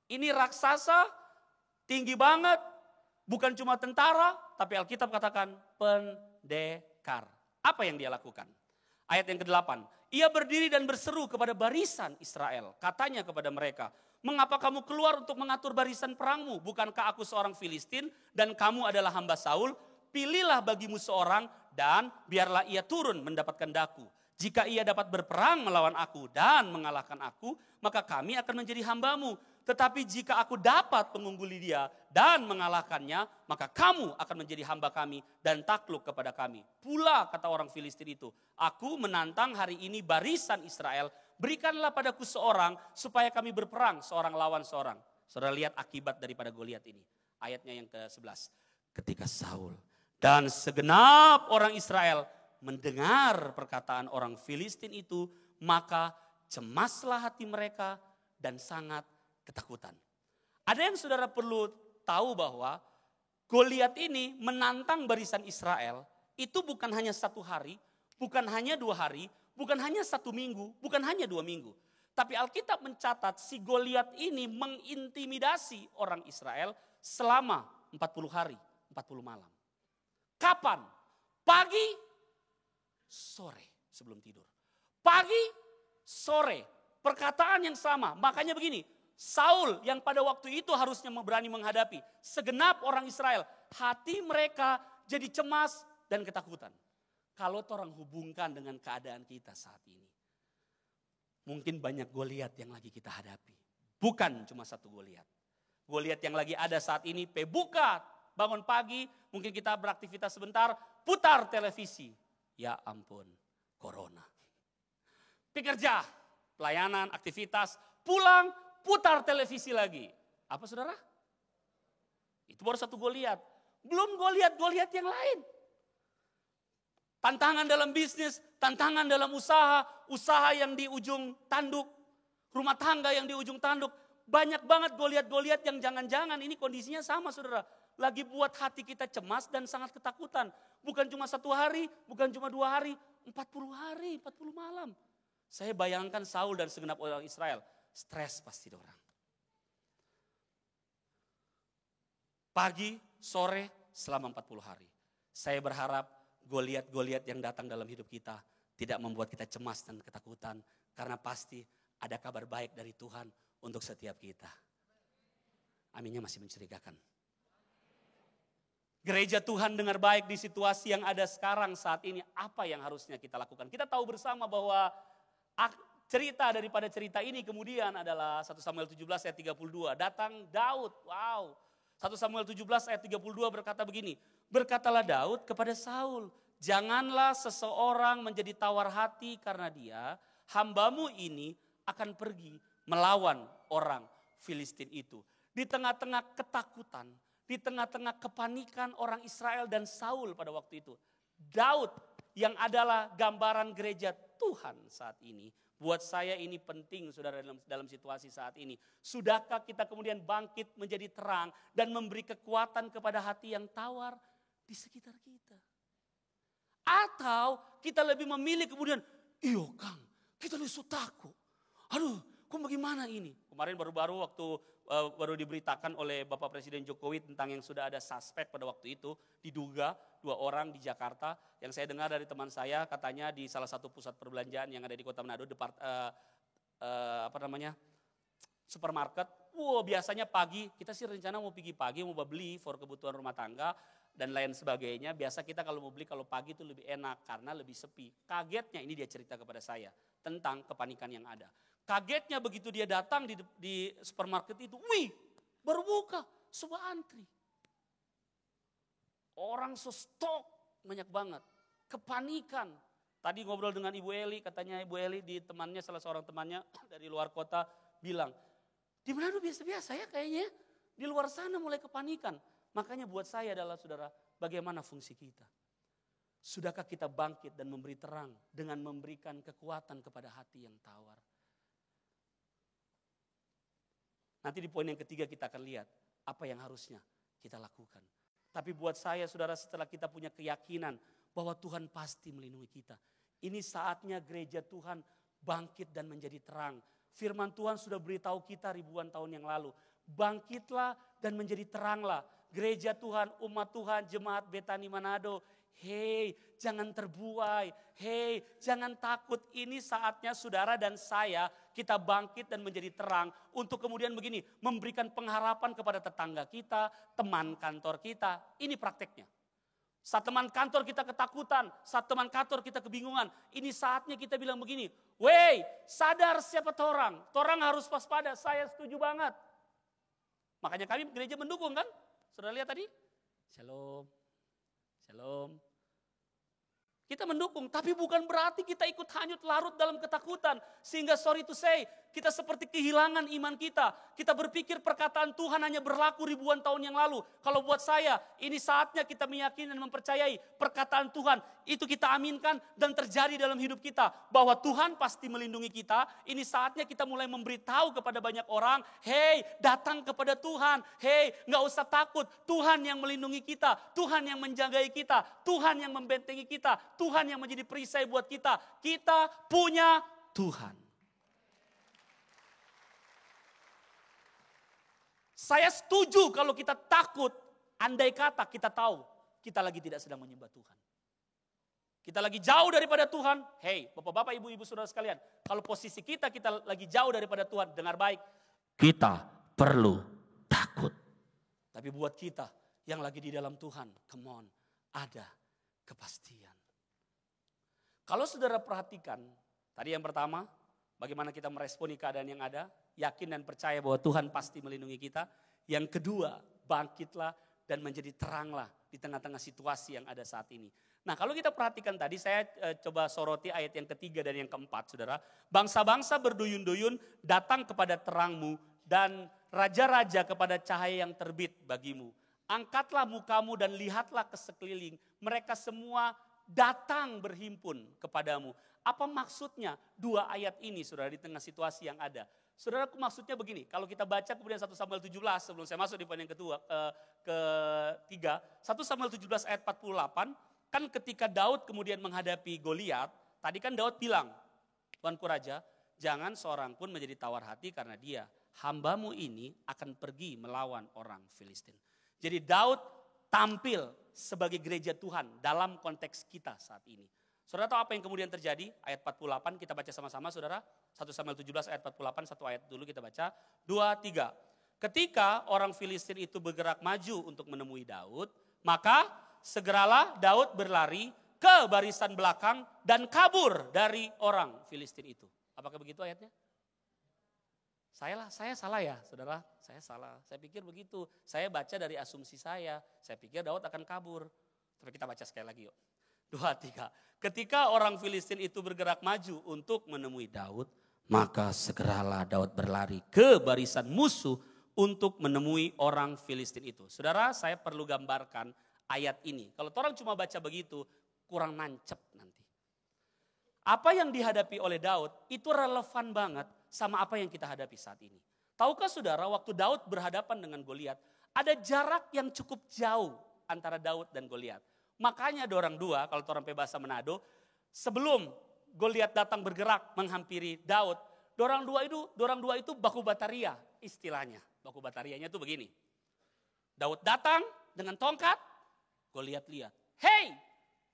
[SPEAKER 1] Ini raksasa, tinggi banget. Bukan cuma tentara, tapi Alkitab katakan pendekar. Apa yang dia lakukan? Ayat yang ke-8. Ia berdiri dan berseru kepada barisan Israel. Katanya kepada mereka, mengapa kamu keluar untuk mengatur barisan perangmu? Bukankah aku seorang Filistin dan kamu adalah hamba Saul? Pilihlah bagimu seorang dan biarlah ia turun mendapatkan daku. Jika ia dapat berperang melawan aku dan mengalahkan aku, maka kami akan menjadi hambamu. Tetapi jika aku dapat mengungguli dia dan mengalahkannya, maka kamu akan menjadi hamba kami dan takluk kepada kami. Pula kata orang Filistin itu, aku menantang hari ini barisan Israel, berikanlah padaku seorang supaya kami berperang seorang lawan seorang. Saudara lihat akibat daripada Goliat ini. Ayatnya yang ke-11. Ketika Saul dan segenap orang Israel mendengar perkataan orang Filistin itu, maka cemaslah hati mereka dan sangat ketakutan. Ada yang saudara perlu tahu bahwa Goliat ini menantang barisan Israel itu bukan hanya 1 hari, bukan hanya 2 hari, bukan hanya 1 minggu, bukan hanya 2 minggu. Tapi Alkitab mencatat si Goliat ini mengintimidasi orang Israel selama 40 hari, 40 malam. Kapan? Pagi, sore sebelum tidur. Pagi, sore, perkataan yang sama. Makanya begini, Saul yang pada waktu itu harusnya berani menghadapi segenap orang Israel. Hati mereka jadi cemas dan ketakutan. Kalau orang hubungkan dengan keadaan kita saat ini. Mungkin banyak Goliat yang lagi kita hadapi. Bukan cuma satu Goliat. Goliat yang lagi ada saat ini, buka, bangun pagi, mungkin kita beraktivitas sebentar, putar televisi. ya ampun, corona. Pekerja, pelayanan, aktivitas, pulang, putar televisi lagi. Apa saudara? Itu baru satu Goliat. Belum Goliat yang lain. Tantangan dalam bisnis, tantangan dalam usaha yang di ujung tanduk, rumah tangga yang di ujung tanduk. Banyak banget Goliat yang jangan-jangan ini kondisinya sama saudara. Lagi buat hati kita cemas dan sangat ketakutan. Bukan cuma 1 hari, bukan cuma 2 hari, 40 hari, 40 malam. Saya bayangkan Saul dan segenap orang Israel, stres pasti orang. Pagi, sore, selama 40 hari. Saya berharap Goliat yang datang dalam hidup kita tidak membuat kita cemas dan ketakutan. Karena pasti ada kabar baik dari Tuhan untuk setiap kita. Aminnya masih mencurigakan. Gereja Tuhan dengar baik di situasi yang ada sekarang saat ini. Apa yang harusnya kita lakukan? Kita tahu bersama bahwa cerita daripada cerita ini kemudian adalah 1 Samuel 17 ayat 32. Datang Daud, wow. 1 Samuel 17 ayat 32 berkata begini. Berkatalah Daud kepada Saul, janganlah seseorang menjadi tawar hati karena dia, hambamu ini akan pergi melawan orang Filistin itu. Di tengah-tengah ketakutan, di tengah-tengah kepanikan orang Israel dan Saul pada waktu itu. Daud yang adalah gambaran gereja Tuhan saat ini. Buat saya ini penting saudara dalam situasi saat ini. Sudahkah kita kemudian bangkit menjadi terang dan memberi kekuatan kepada hati yang tawar di sekitar kita? Atau kita lebih memilih kemudian, iyo Kang, kita lebih takut. Aduh, kok bagaimana ini? Kemarin baru-baru waktu baru diberitakan oleh Bapak Presiden Jokowi tentang yang sudah ada suspek pada waktu itu. Diduga 2 orang di Jakarta. Yang saya dengar dari teman saya katanya di salah satu pusat perbelanjaan yang ada di Kota Manado. Supermarket. Wow, biasanya pagi, kita sih rencana mau pergi pagi, mau beli for kebutuhan rumah tangga dan lain sebagainya. Biasa kita kalau mau beli kalau pagi itu lebih enak karena lebih sepi. Kagetnya ini dia cerita kepada saya tentang kepanikan yang ada. Kagetnya begitu dia datang di supermarket itu, wih baru buka, sebuah antri. Orang stok banyak banget, kepanikan. Tadi ngobrol dengan Ibu Eli, katanya Ibu Eli di temannya, salah seorang temannya dari luar kota bilang, di Manado biasa-biasa ya kayaknya, di luar sana mulai kepanikan. Makanya buat saya adalah saudara, bagaimana fungsi kita? Sudahkah kita bangkit dan memberi terang dengan memberikan kekuatan kepada hati yang tawar? Nanti di poin yang ketiga kita akan lihat apa yang harusnya kita lakukan. Tapi buat saya saudara, setelah kita punya keyakinan bahwa Tuhan pasti melindungi kita. Ini saatnya gereja Tuhan bangkit dan menjadi terang. Firman Tuhan sudah beritahu kita ribuan tahun yang lalu. Bangkitlah dan menjadi teranglah. Gereja Tuhan, umat Tuhan, jemaat Betani Manado. Hei, jangan terbuai. Hei, jangan takut. Ini saatnya saudara dan saya kita bangkit dan menjadi terang. Untuk kemudian begini, memberikan pengharapan kepada tetangga kita, teman kantor kita. Ini prakteknya. Saat teman kantor kita ketakutan, saat teman kantor kita kebingungan. Ini saatnya kita bilang begini, wey sadar siapa torang. Torang harus waspada, saya setuju banget. Makanya kami gereja mendukung kan. Sudah lihat tadi? Shalom. Shalom. Kita mendukung, tapi bukan berarti kita ikut hanyut larut dalam ketakutan. Sehingga sorry to say, kita seperti kehilangan iman kita. Kita berpikir perkataan Tuhan hanya berlaku ribuan tahun yang lalu. Kalau buat saya, ini saatnya kita meyakini dan mempercayai perkataan Tuhan. Itu kita aminkan dan terjadi dalam hidup kita. Bahwa Tuhan pasti melindungi kita. Ini saatnya kita mulai memberitahu kepada banyak orang. Hei, datang kepada Tuhan. Hei, gak usah takut. Tuhan yang melindungi kita. Tuhan yang menjagai kita. Tuhan yang membentengi kita. Tuhan yang menjadi perisai buat kita. Kita punya Tuhan. Saya setuju kalau kita takut, andai kata kita tahu kita lagi tidak sedang menyembah Tuhan. Kita lagi jauh daripada Tuhan. Hei, bapak-bapak, ibu-ibu, saudara sekalian. Kalau posisi kita lagi jauh daripada Tuhan, dengar baik. Kita perlu takut. Tapi buat kita yang lagi di dalam Tuhan, come on, ada kepastian. Kalau saudara perhatikan, tadi yang pertama, bagaimana kita meresponi keadaan yang ada, yakin dan percaya bahwa Tuhan pasti melindungi kita. Yang kedua, bangkitlah dan menjadi teranglah di tengah-tengah situasi yang ada saat ini. Nah kalau kita perhatikan tadi, saya coba soroti ayat yang ketiga dan yang keempat, saudara. Bangsa-bangsa berduyun-duyun datang kepada terangmu dan raja-raja kepada cahaya yang terbit bagimu. Angkatlah mukamu dan lihatlah ke sekeliling. Mereka semua datang berhimpun kepadamu. Apa maksudnya dua ayat ini, saudara, di tengah situasi yang ada? Saudaraku, maksudnya begini, kalau kita baca kemudian 1 Samuel 17, sebelum saya masuk di poin yang ketiga, 1 Samuel 17 ayat 48, kan ketika Daud kemudian menghadapi Goliat, tadi kan Daud bilang, Tuanku Raja, jangan seorang pun menjadi tawar hati karena dia, hambamu ini akan pergi melawan orang Filistin. Jadi Daud tampil sebagai gereja Tuhan dalam konteks kita saat ini. Saudara tahu apa yang kemudian terjadi? Ayat 48 kita baca sama-sama, saudara. 1 Samuel 17 ayat 48, satu ayat dulu kita baca. 2, 3. Ketika orang Filistin itu bergerak maju untuk menemui Daud, maka segeralah Daud berlari ke barisan belakang dan kabur dari orang Filistin itu. Apakah begitu ayatnya? Saya salah ya, saudara? Saya salah. Saya pikir begitu. Saya baca dari asumsi saya. Saya pikir Daud akan kabur. Tapi kita baca sekali lagi yuk. 2, 3. Ketika orang Filistin itu bergerak maju untuk menemui Daud, maka segeralah Daud berlari ke barisan musuh untuk menemui orang Filistin itu. Saudara, saya perlu gambarkan ayat ini. Kalau orang cuma baca begitu, kurang nancep nanti. Apa yang dihadapi oleh Daud itu relevan banget sama apa yang kita hadapi saat ini. Tahukah saudara, waktu Daud berhadapan dengan Goliat, ada jarak yang cukup jauh antara Daud dan Goliat. Makanya dorang dua, kalau orang bahasa Manado, sebelum Goliat datang bergerak menghampiri Daud, dorang dua itu baku bataria istilahnya. Baku batarianya itu begini. Daud datang dengan tongkat, Goliat lihat. Hei,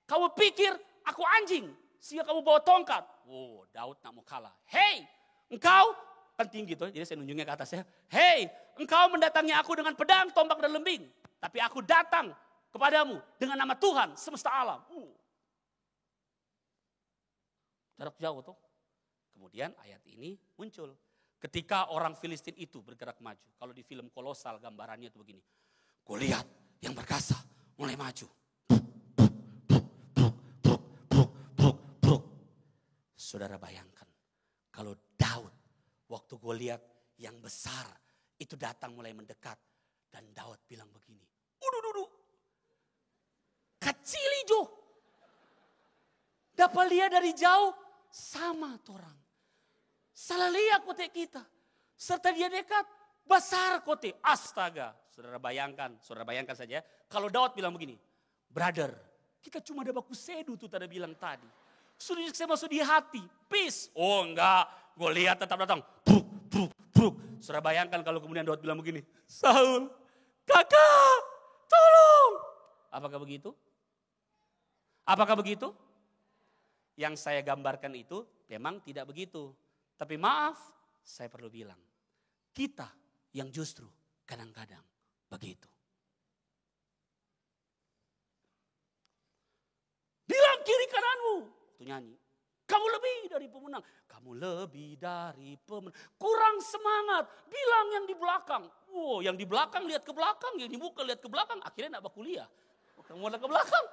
[SPEAKER 1] kamu pikir aku anjing sehingga kamu bawa tongkat? Oh, Daud tak mau kalah. Hei, engkau, kan tinggi tuh, jadi saya nunjuknya ke atas ya. Hei, engkau mendatangi aku dengan pedang, tombak dan lembing. Tapi aku datang kepadamu dengan nama Tuhan semesta alam. Jarak jauh tuh. Kemudian ayat ini muncul. Ketika orang Filistin itu bergerak maju. Kalau di film Kolosal gambarannya itu begini. Goliat yang perkasa mulai maju. Saudara bayangkan. Kalau Daud waktu Goliat yang besar itu datang mulai mendekat. Dan Daud bilang begini. Kecil ijo. Dapat lihat dari jauh sama orang. Salah lihat kote kita. Serta dia dekat besar kote. Astaga. Saudara bayangkan saja. Kalau Daud bilang begini. Brother, kita cuma ada baku sedu tuh tadi bilang tadi. Sudah saya masuk di hati. Peace. Oh enggak. Goliat tetap datang. Bruk. Saudara bayangkan kalau kemudian Daud bilang begini. Saul, kakak, tolong. Apakah begitu? Apakah begitu? Yang saya gambarkan itu memang tidak begitu. Tapi maaf, saya perlu bilang. Kita yang justru kadang-kadang begitu. Bilang kiri kananmu. Waktu nyanyi. Kamu lebih dari pemenang. Kamu lebih dari pemenang. Kurang semangat. Bilang yang di belakang. Wow, yang di belakang lihat ke belakang. Yang di muka lihat ke belakang. Akhirnya gak kuliah. Kamu lihat ke belakang.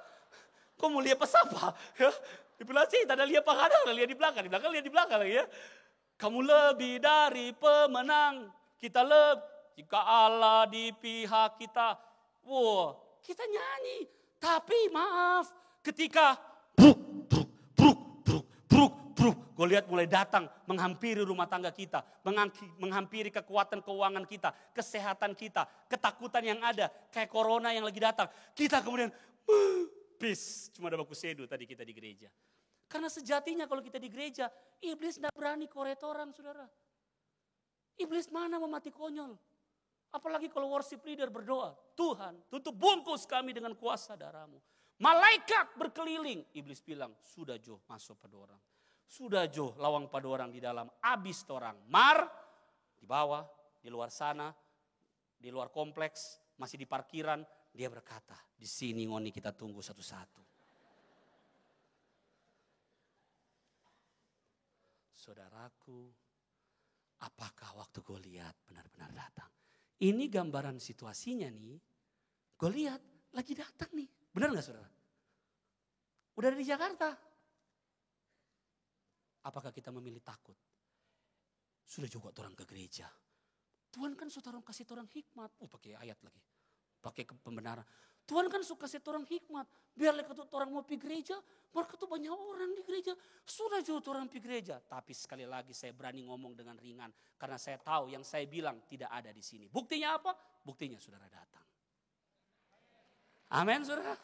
[SPEAKER 1] Kok mau lihat pas apa? Ya, di belakang sih, tak ada lihat pak kanan, lihat di belakang. Di belakang lihat di belakang lagi ya. Kamu lebih dari pemenang. Kita jika Allah di pihak kita. Wow, kita nyanyi. Tapi maaf, ketika Goliat mulai datang menghampiri rumah tangga kita, menghampiri kekuatan keuangan kita, kesehatan kita, ketakutan yang ada, kayak corona yang lagi datang. Kita kemudian peace, cuma ada baku sedu tadi kita di gereja. Karena sejatinya kalau kita di gereja, iblis tidak berani koret orang, saudara. Iblis mana mau mati konyol. Apalagi kalau worship leader berdoa, Tuhan tutup bungkus kami dengan kuasa darah-Mu. Malaikat berkeliling, iblis bilang, sudah Jo masuk pada orang. Sudah Jo lawang pada orang di dalam, abis orang. Mar, di bawah, di luar sana, di luar kompleks, masih di parkiran, dia berkata, di sini ngoni kita tunggu satu-satu. Saudaraku, apakah waktu Goliat benar-benar datang? Ini gambaran situasinya nih. Goliat lagi datang nih. Benar gak saudara? Udah ada di Jakarta. Apakah kita memilih takut? Sudah juga orang ke gereja. Tuhan kan suka orang kasih orang hikmat. Pakai ayat lagi. Pakai pembenaran. Tuhan kan suka kasih orang hikmat. Biarlah ketut orang mau pergi gereja. Mereka tuh banyak orang di gereja. Sudah juga orang pergi gereja. Tapi sekali lagi saya berani ngomong dengan ringan. Karena saya tahu yang saya bilang tidak ada di sini. Buktinya apa? Buktinya saudara datang. Amin saudara.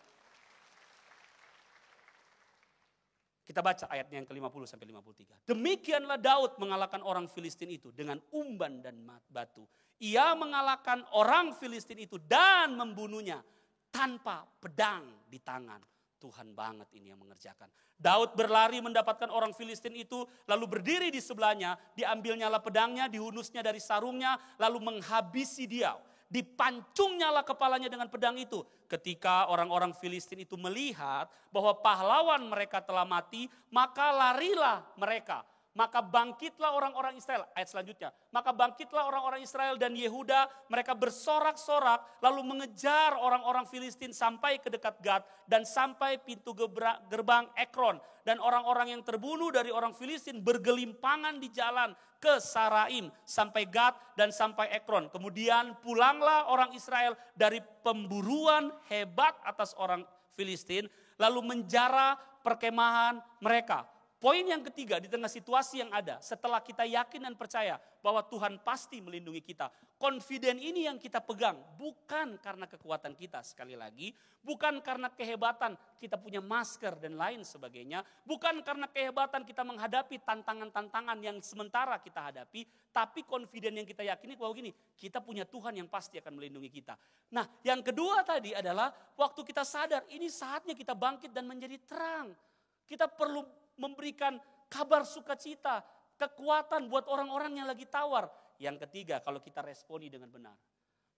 [SPEAKER 1] Kita baca ayatnya yang ke-50 sampai 53. Demikianlah Daud mengalahkan orang Filistin itu dengan umban dan batu. Ia mengalahkan orang Filistin itu dan membunuhnya tanpa pedang di tangan. Tuhan banget ini yang mengerjakan. Daud berlari mendapatkan orang Filistin itu, lalu berdiri di sebelahnya, diambilnyalah pedangnya, dihunusnya dari sarungnya, lalu menghabisi dia. Dipancungnyalah kepalanya dengan pedang itu. Ketika orang-orang Filistin itu melihat bahwa pahlawan mereka telah mati, maka larilah mereka. Maka bangkitlah orang-orang Israel. Ayat selanjutnya. Maka bangkitlah orang-orang Israel dan Yehuda. Mereka bersorak-sorak lalu mengejar orang-orang Filistin sampai ke dekat Gad. Dan sampai pintu gerbang Ekron. Dan orang-orang yang terbunuh dari orang Filistin bergelimpangan di jalan ke Saraim. Sampai Gad dan sampai Ekron. Kemudian pulanglah orang Israel dari pemburuan hebat atas orang Filistin. Lalu menjara perkemahan mereka. Poin yang ketiga di tengah situasi yang ada, setelah kita yakin dan percaya bahwa Tuhan pasti melindungi kita. Confident ini yang kita pegang, bukan karena kekuatan kita sekali lagi. Bukan karena kehebatan kita punya masker dan lain sebagainya. Bukan karena kehebatan kita menghadapi tantangan-tantangan yang sementara kita hadapi. Tapi confident yang kita yakini bahwa gini, kita punya Tuhan yang pasti akan melindungi kita. Nah yang kedua tadi adalah waktu kita sadar ini saatnya kita bangkit dan menjadi terang. Kita perlu memberikan kabar sukacita, kekuatan buat orang-orang yang lagi tawar. Yang ketiga, kalau kita responi dengan benar.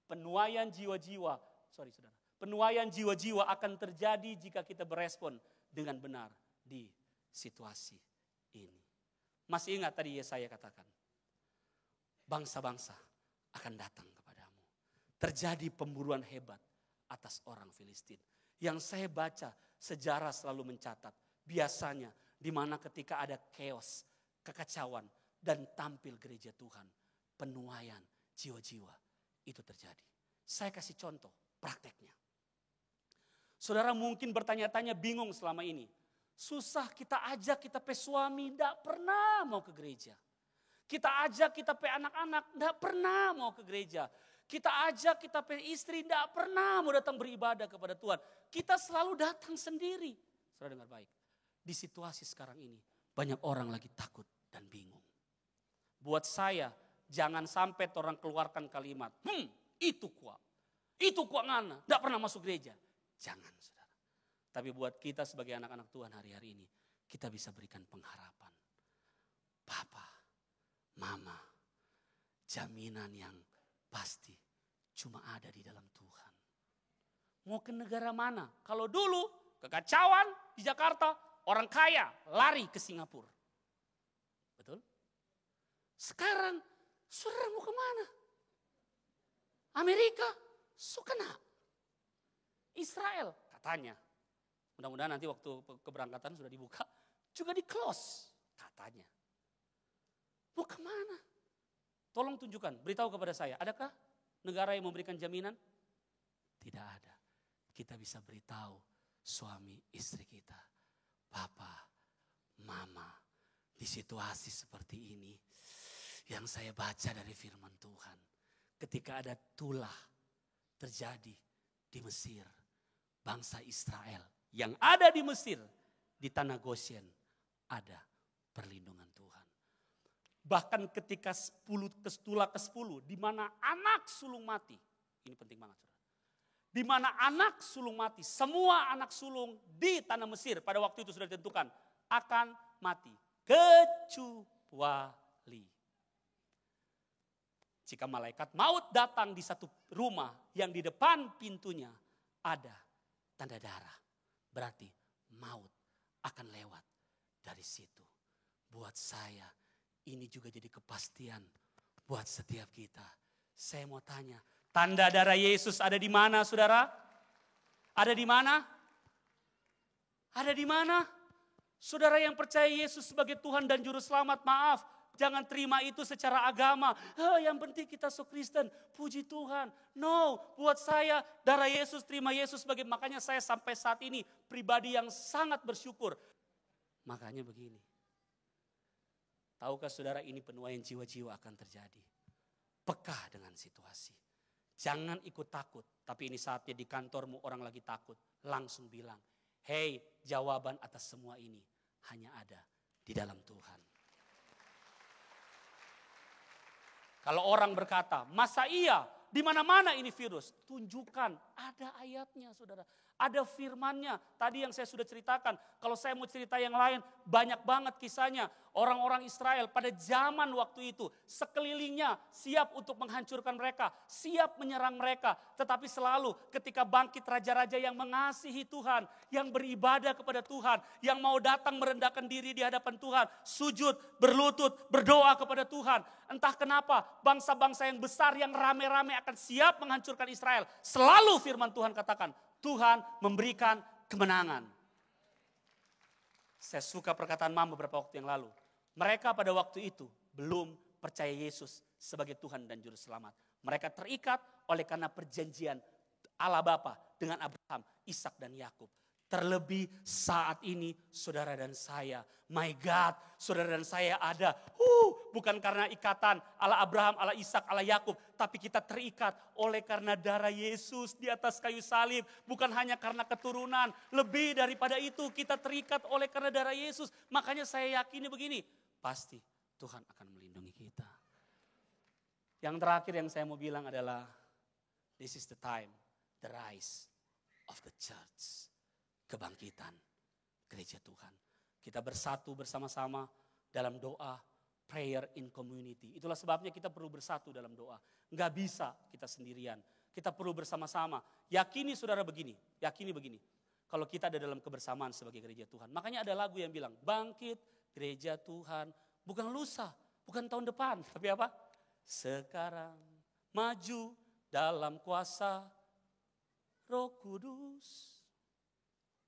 [SPEAKER 1] Penuaian jiwa-jiwa akan terjadi jika kita berespon dengan benar di situasi ini. Masih ingat tadi Yesaya katakan, bangsa-bangsa akan datang kepadamu. Terjadi pemburuan hebat atas orang Filistin. Yang saya baca, sejarah selalu mencatat, biasanya di mana ketika ada chaos, kekacauan, dan tampil gereja Tuhan, penuaian jiwa-jiwa itu terjadi. Saya kasih contoh prakteknya. Saudara mungkin bertanya-tanya bingung selama ini. Susah kita ajak kita pe suami, tidak pernah mau ke gereja. Kita ajak kita pe anak-anak, tidak pernah mau ke gereja. Kita ajak kita pe istri, tidak pernah mau datang beribadah kepada Tuhan. Kita selalu datang sendiri. Saudara dengar baik. Di situasi sekarang ini banyak orang lagi takut dan bingung. Buat saya jangan sampai orang keluarkan kalimat, itu kuat ngana, tidak pernah masuk gereja. Jangan saudara. Tapi buat kita sebagai anak-anak Tuhan hari-hari ini, kita bisa berikan pengharapan. Papa, mama, jaminan yang pasti cuma ada di dalam Tuhan. Mau ke negara mana? Kalau dulu kekacauan di Jakarta, orang kaya lari ke Singapura. Betul? Sekarang saudara mau kemana? Amerika? Sukena. Israel katanya. Mudah-mudahan nanti waktu keberangkatan sudah dibuka. Juga di close katanya. Mau kemana? Tolong tunjukkan, beritahu kepada saya. Adakah negara yang memberikan jaminan? Tidak ada. Kita bisa beritahu suami istri kita. Papa, mama, di situasi seperti ini yang saya baca dari firman Tuhan. Ketika ada tulah terjadi di Mesir, bangsa Israel yang ada di Mesir, di tanah Goshen ada perlindungan Tuhan. Bahkan ketika tulah ke-10 di mana anak sulung mati. Ini penting banget saudara. Di mana anak sulung mati, semua anak sulung di tanah Mesir pada waktu itu sudah ditentukan akan mati. Kecuali jika malaikat maut datang di satu rumah yang di depan pintunya ada tanda darah. Berarti maut akan lewat dari situ. Buat saya ini juga jadi kepastian buat setiap kita. Saya mau tanya, tanda darah Yesus ada di mana saudara? Ada di mana? Ada di mana? Saudara yang percaya Yesus sebagai Tuhan dan Juru Selamat, maaf. Jangan terima itu secara agama. Yang penting kita Kristen, puji Tuhan. No, buat saya darah Yesus, terima Yesus sebagai, makanya saya sampai saat ini pribadi yang sangat bersyukur. Makanya begini. Tahukah saudara ini penuaian jiwa-jiwa akan terjadi. Peka dengan situasi. Jangan ikut takut, tapi ini saatnya di kantormu orang lagi takut. Langsung bilang, hey, jawaban atas semua ini hanya ada di dalam Tuhan. Kalau orang berkata, masa iya di mana-mana ini virus? Tunjukkan, ada ayatnya saudara. Ada firmannya. Tadi yang saya sudah ceritakan. Kalau saya mau cerita yang lain, banyak banget kisahnya. Orang-orang Israel pada zaman waktu itu, sekelilingnya siap untuk menghancurkan mereka. Siap menyerang mereka. Tetapi selalu ketika bangkit raja-raja yang mengasihi Tuhan. Yang beribadah kepada Tuhan. Yang mau datang merendahkan diri di hadapan Tuhan. Sujud, berlutut, berdoa kepada Tuhan. Entah kenapa bangsa-bangsa yang besar yang rame-rame akan siap menghancurkan Israel. Selalu firman Tuhan katakan, Tuhan memberikan kemenangan. Saya suka perkataan Mama beberapa waktu yang lalu. Mereka pada waktu itu belum percaya Yesus sebagai Tuhan dan Juru Selamat. Mereka terikat oleh karena perjanjian Allah Bapa dengan Abraham, Ishak dan Yakub. Terlebih saat ini saudara dan saya, my God, saudara dan saya ada. Bukan karena ikatan Allah Abraham, Allah Ishak, Allah Yakub. Tapi kita terikat oleh karena darah Yesus di atas kayu salib. Bukan hanya karena keturunan. Lebih daripada itu kita terikat oleh karena darah Yesus. Makanya saya yakini begini. Pasti Tuhan akan melindungi kita. Yang terakhir yang saya mau bilang adalah, this is the time, the rise of the church. Kebangkitan gereja Tuhan. Kita bersatu bersama-sama dalam doa, prayer in community. Itulah sebabnya kita perlu bersatu dalam doa. Enggak bisa kita sendirian. Kita perlu bersama-sama. Yakini saudara begini, yakini begini. Kalau kita ada dalam kebersamaan sebagai gereja Tuhan. Makanya ada lagu yang bilang, bangkit gereja Tuhan. Bukan lusa, bukan tahun depan. Tapi apa? Sekarang maju dalam kuasa Roh Kudus.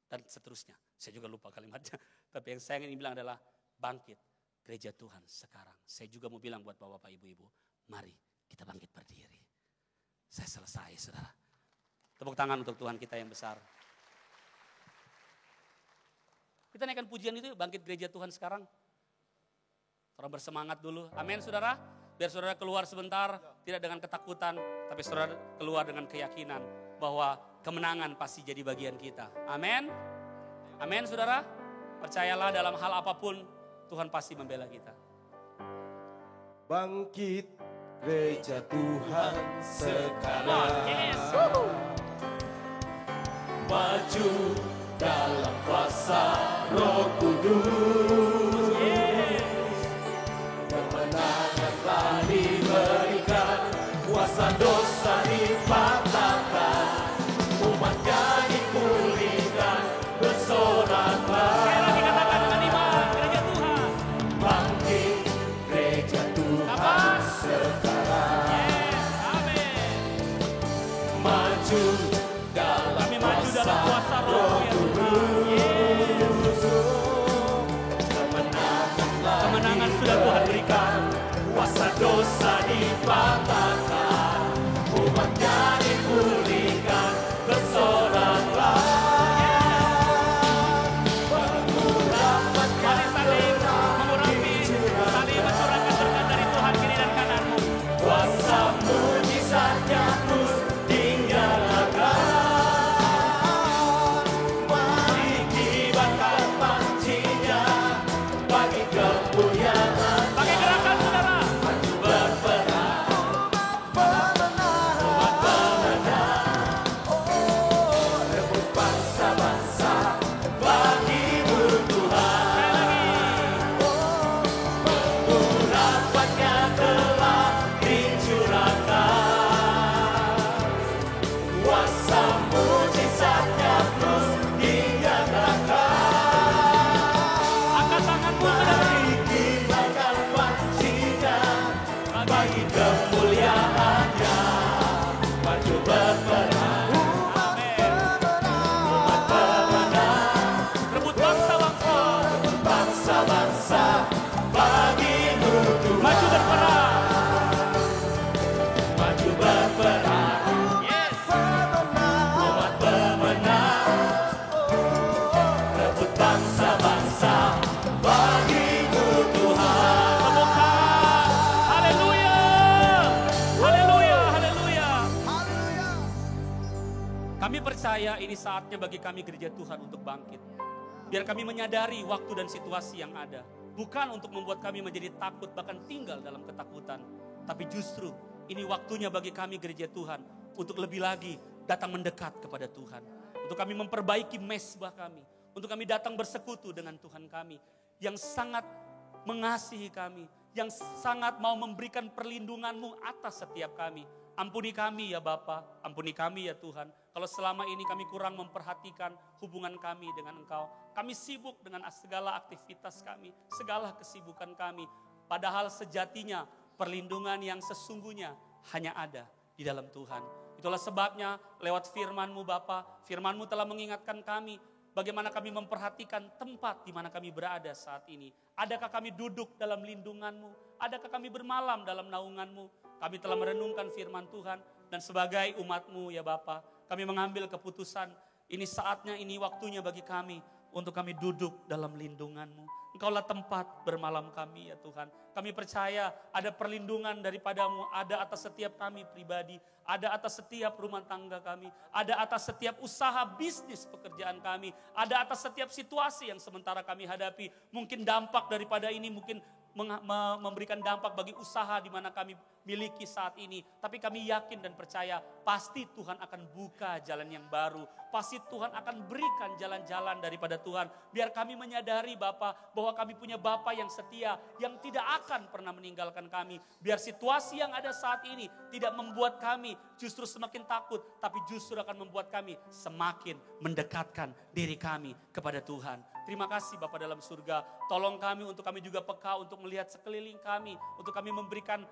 [SPEAKER 1] Dan seterusnya. Saya juga lupa kalimatnya. Tapi yang saya ingin bilang adalah bangkit gereja Tuhan sekarang. Saya juga mau bilang buat bapak-bapak, ibu-ibu. Mari kita bangkit berdiri. Saya selesai saudara. Tepuk tangan untuk Tuhan kita yang besar. Kita naikkan pujian itu, bangkit gereja Tuhan sekarang. Saudara bersemangat dulu. Amin saudara. Biar saudara keluar sebentar. Tidak dengan ketakutan. Tapi saudara keluar dengan keyakinan. Bahwa kemenangan pasti jadi bagian kita. Amin. Amin saudara. Percayalah dalam hal apapun Tuhan pasti membela kita.
[SPEAKER 2] Bangkit gereja Tuhan sekarang.
[SPEAKER 1] Yes.
[SPEAKER 2] Maju dalam kuasa Roh Kudus.
[SPEAKER 1] Yes.
[SPEAKER 2] Kemenangan telah diberikan, kuasa dosa dipatahkan, umatnya dipulihkan, bersoraklah.
[SPEAKER 1] Sekali lagi katakan dengan iman, gereja Tuhan.
[SPEAKER 2] Bangkit gereja Tuhan
[SPEAKER 1] Kapan?
[SPEAKER 2] sekarang.
[SPEAKER 1] Yes, amin.
[SPEAKER 2] Maju dalam
[SPEAKER 1] Kami maju dalam kuasa Roh ya Tuhan. Yes. Kemenangan sudah Tuhan berikan.
[SPEAKER 2] Kuasa dosa dipatahkan, umatnya dipulihkan, bersoraklah.
[SPEAKER 1] Mari saling mengurapi, saling mencurahkan berkat dari Tuhan kiri dan kananmu.
[SPEAKER 2] Kuasa mujizatnya terus dinyatakan.
[SPEAKER 1] Kami percaya ini saatnya bagi kami gereja Tuhan untuk bangkit. Biar kami menyadari waktu dan situasi yang ada. Bukan untuk membuat kami menjadi takut bahkan tinggal dalam ketakutan. Tapi justru ini waktunya bagi kami gereja Tuhan untuk lebih lagi datang mendekat kepada Tuhan. Untuk kami memperbaiki mesbah kami. Untuk kami datang bersekutu dengan Tuhan kami. Yang sangat mengasihi kami. Yang sangat mau memberikan perlindungan-Mu atas setiap kami. Ampuni kami ya Bapa, ampuni kami ya Tuhan. Kalau selama ini kami kurang memperhatikan hubungan kami dengan Engkau. Kami sibuk dengan segala aktivitas kami, segala kesibukan kami. Padahal sejatinya perlindungan yang sesungguhnya hanya ada di dalam Tuhan. Itulah sebabnya lewat firman-Mu Bapa, firman-Mu telah mengingatkan kami bagaimana kami memperhatikan tempat di mana kami berada saat ini. Adakah kami duduk dalam lindungan-Mu? Adakah kami bermalam dalam naungan-Mu? Kami telah merenungkan firman Tuhan dan sebagai umat-Mu ya Bapa, kami mengambil keputusan ini saatnya, ini waktunya bagi kami untuk kami duduk dalam lindungan-Mu. Engkaulah tempat bermalam kami ya Tuhan. Kami percaya ada perlindungan daripada-Mu, ada atas setiap kami pribadi, ada atas setiap rumah tangga kami, ada atas setiap usaha bisnis pekerjaan kami, ada atas setiap situasi yang sementara kami hadapi. Mungkin dampak daripada ini mungkin memberikan dampak bagi usaha di mana kami miliki saat ini. Tapi kami yakin dan percaya pasti Tuhan akan buka jalan yang baru. Pasti Tuhan akan berikan jalan-jalan daripada Tuhan. Biar kami menyadari Bapa bahwa kami punya Bapa yang setia, yang tidak akan pernah meninggalkan kami. Biar situasi yang ada saat ini tidak membuat kami justru semakin takut, tapi justru akan membuat kami semakin mendekatkan diri kami kepada Tuhan. Terima kasih Bapa dalam surga. Tolong kami untuk kami juga peka untuk melihat sekeliling kami. Untuk kami memberikan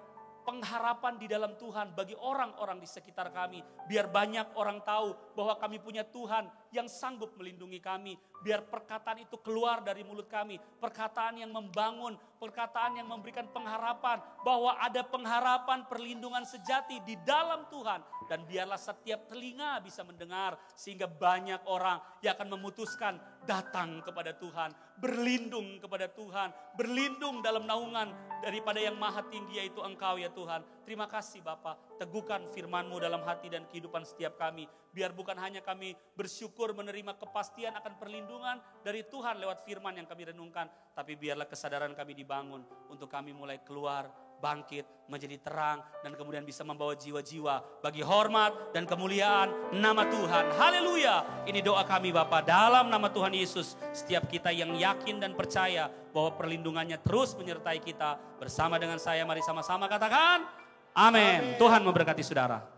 [SPEAKER 1] pengharapan di dalam Tuhan bagi orang-orang di sekitar kami. Biar banyak orang tahu bahwa kami punya Tuhan yang sanggup melindungi kami. Biar perkataan itu keluar dari mulut kami. Perkataan yang membangun, perkataan yang memberikan pengharapan. Bahwa ada pengharapan perlindungan sejati di dalam Tuhan. Dan biarlah setiap telinga bisa mendengar. Sehingga banyak orang yang akan memutuskan datang kepada Tuhan. Berlindung kepada Tuhan. Berlindung dalam naungan daripada yang maha tinggi yaitu Engkau ya Tuhan. Terima kasih Bapa. Teguhkan firman-Mu dalam hati dan kehidupan setiap kami. Biar bukan hanya kami bersyukur menerima kepastian akan perlindungan dari Tuhan lewat firman yang kami renungkan. Tapi biarlah kesadaran kami dibangun untuk kami mulai keluar, bangkit, menjadi terang. Dan kemudian bisa membawa jiwa-jiwa bagi hormat dan kemuliaan nama Tuhan. Haleluya. Ini doa kami Bapa dalam nama Tuhan Yesus. Setiap kita yang yakin dan percaya bahwa perlindungannya terus menyertai kita. Bersama dengan saya mari sama-sama katakan amin. Tuhan memberkati saudara.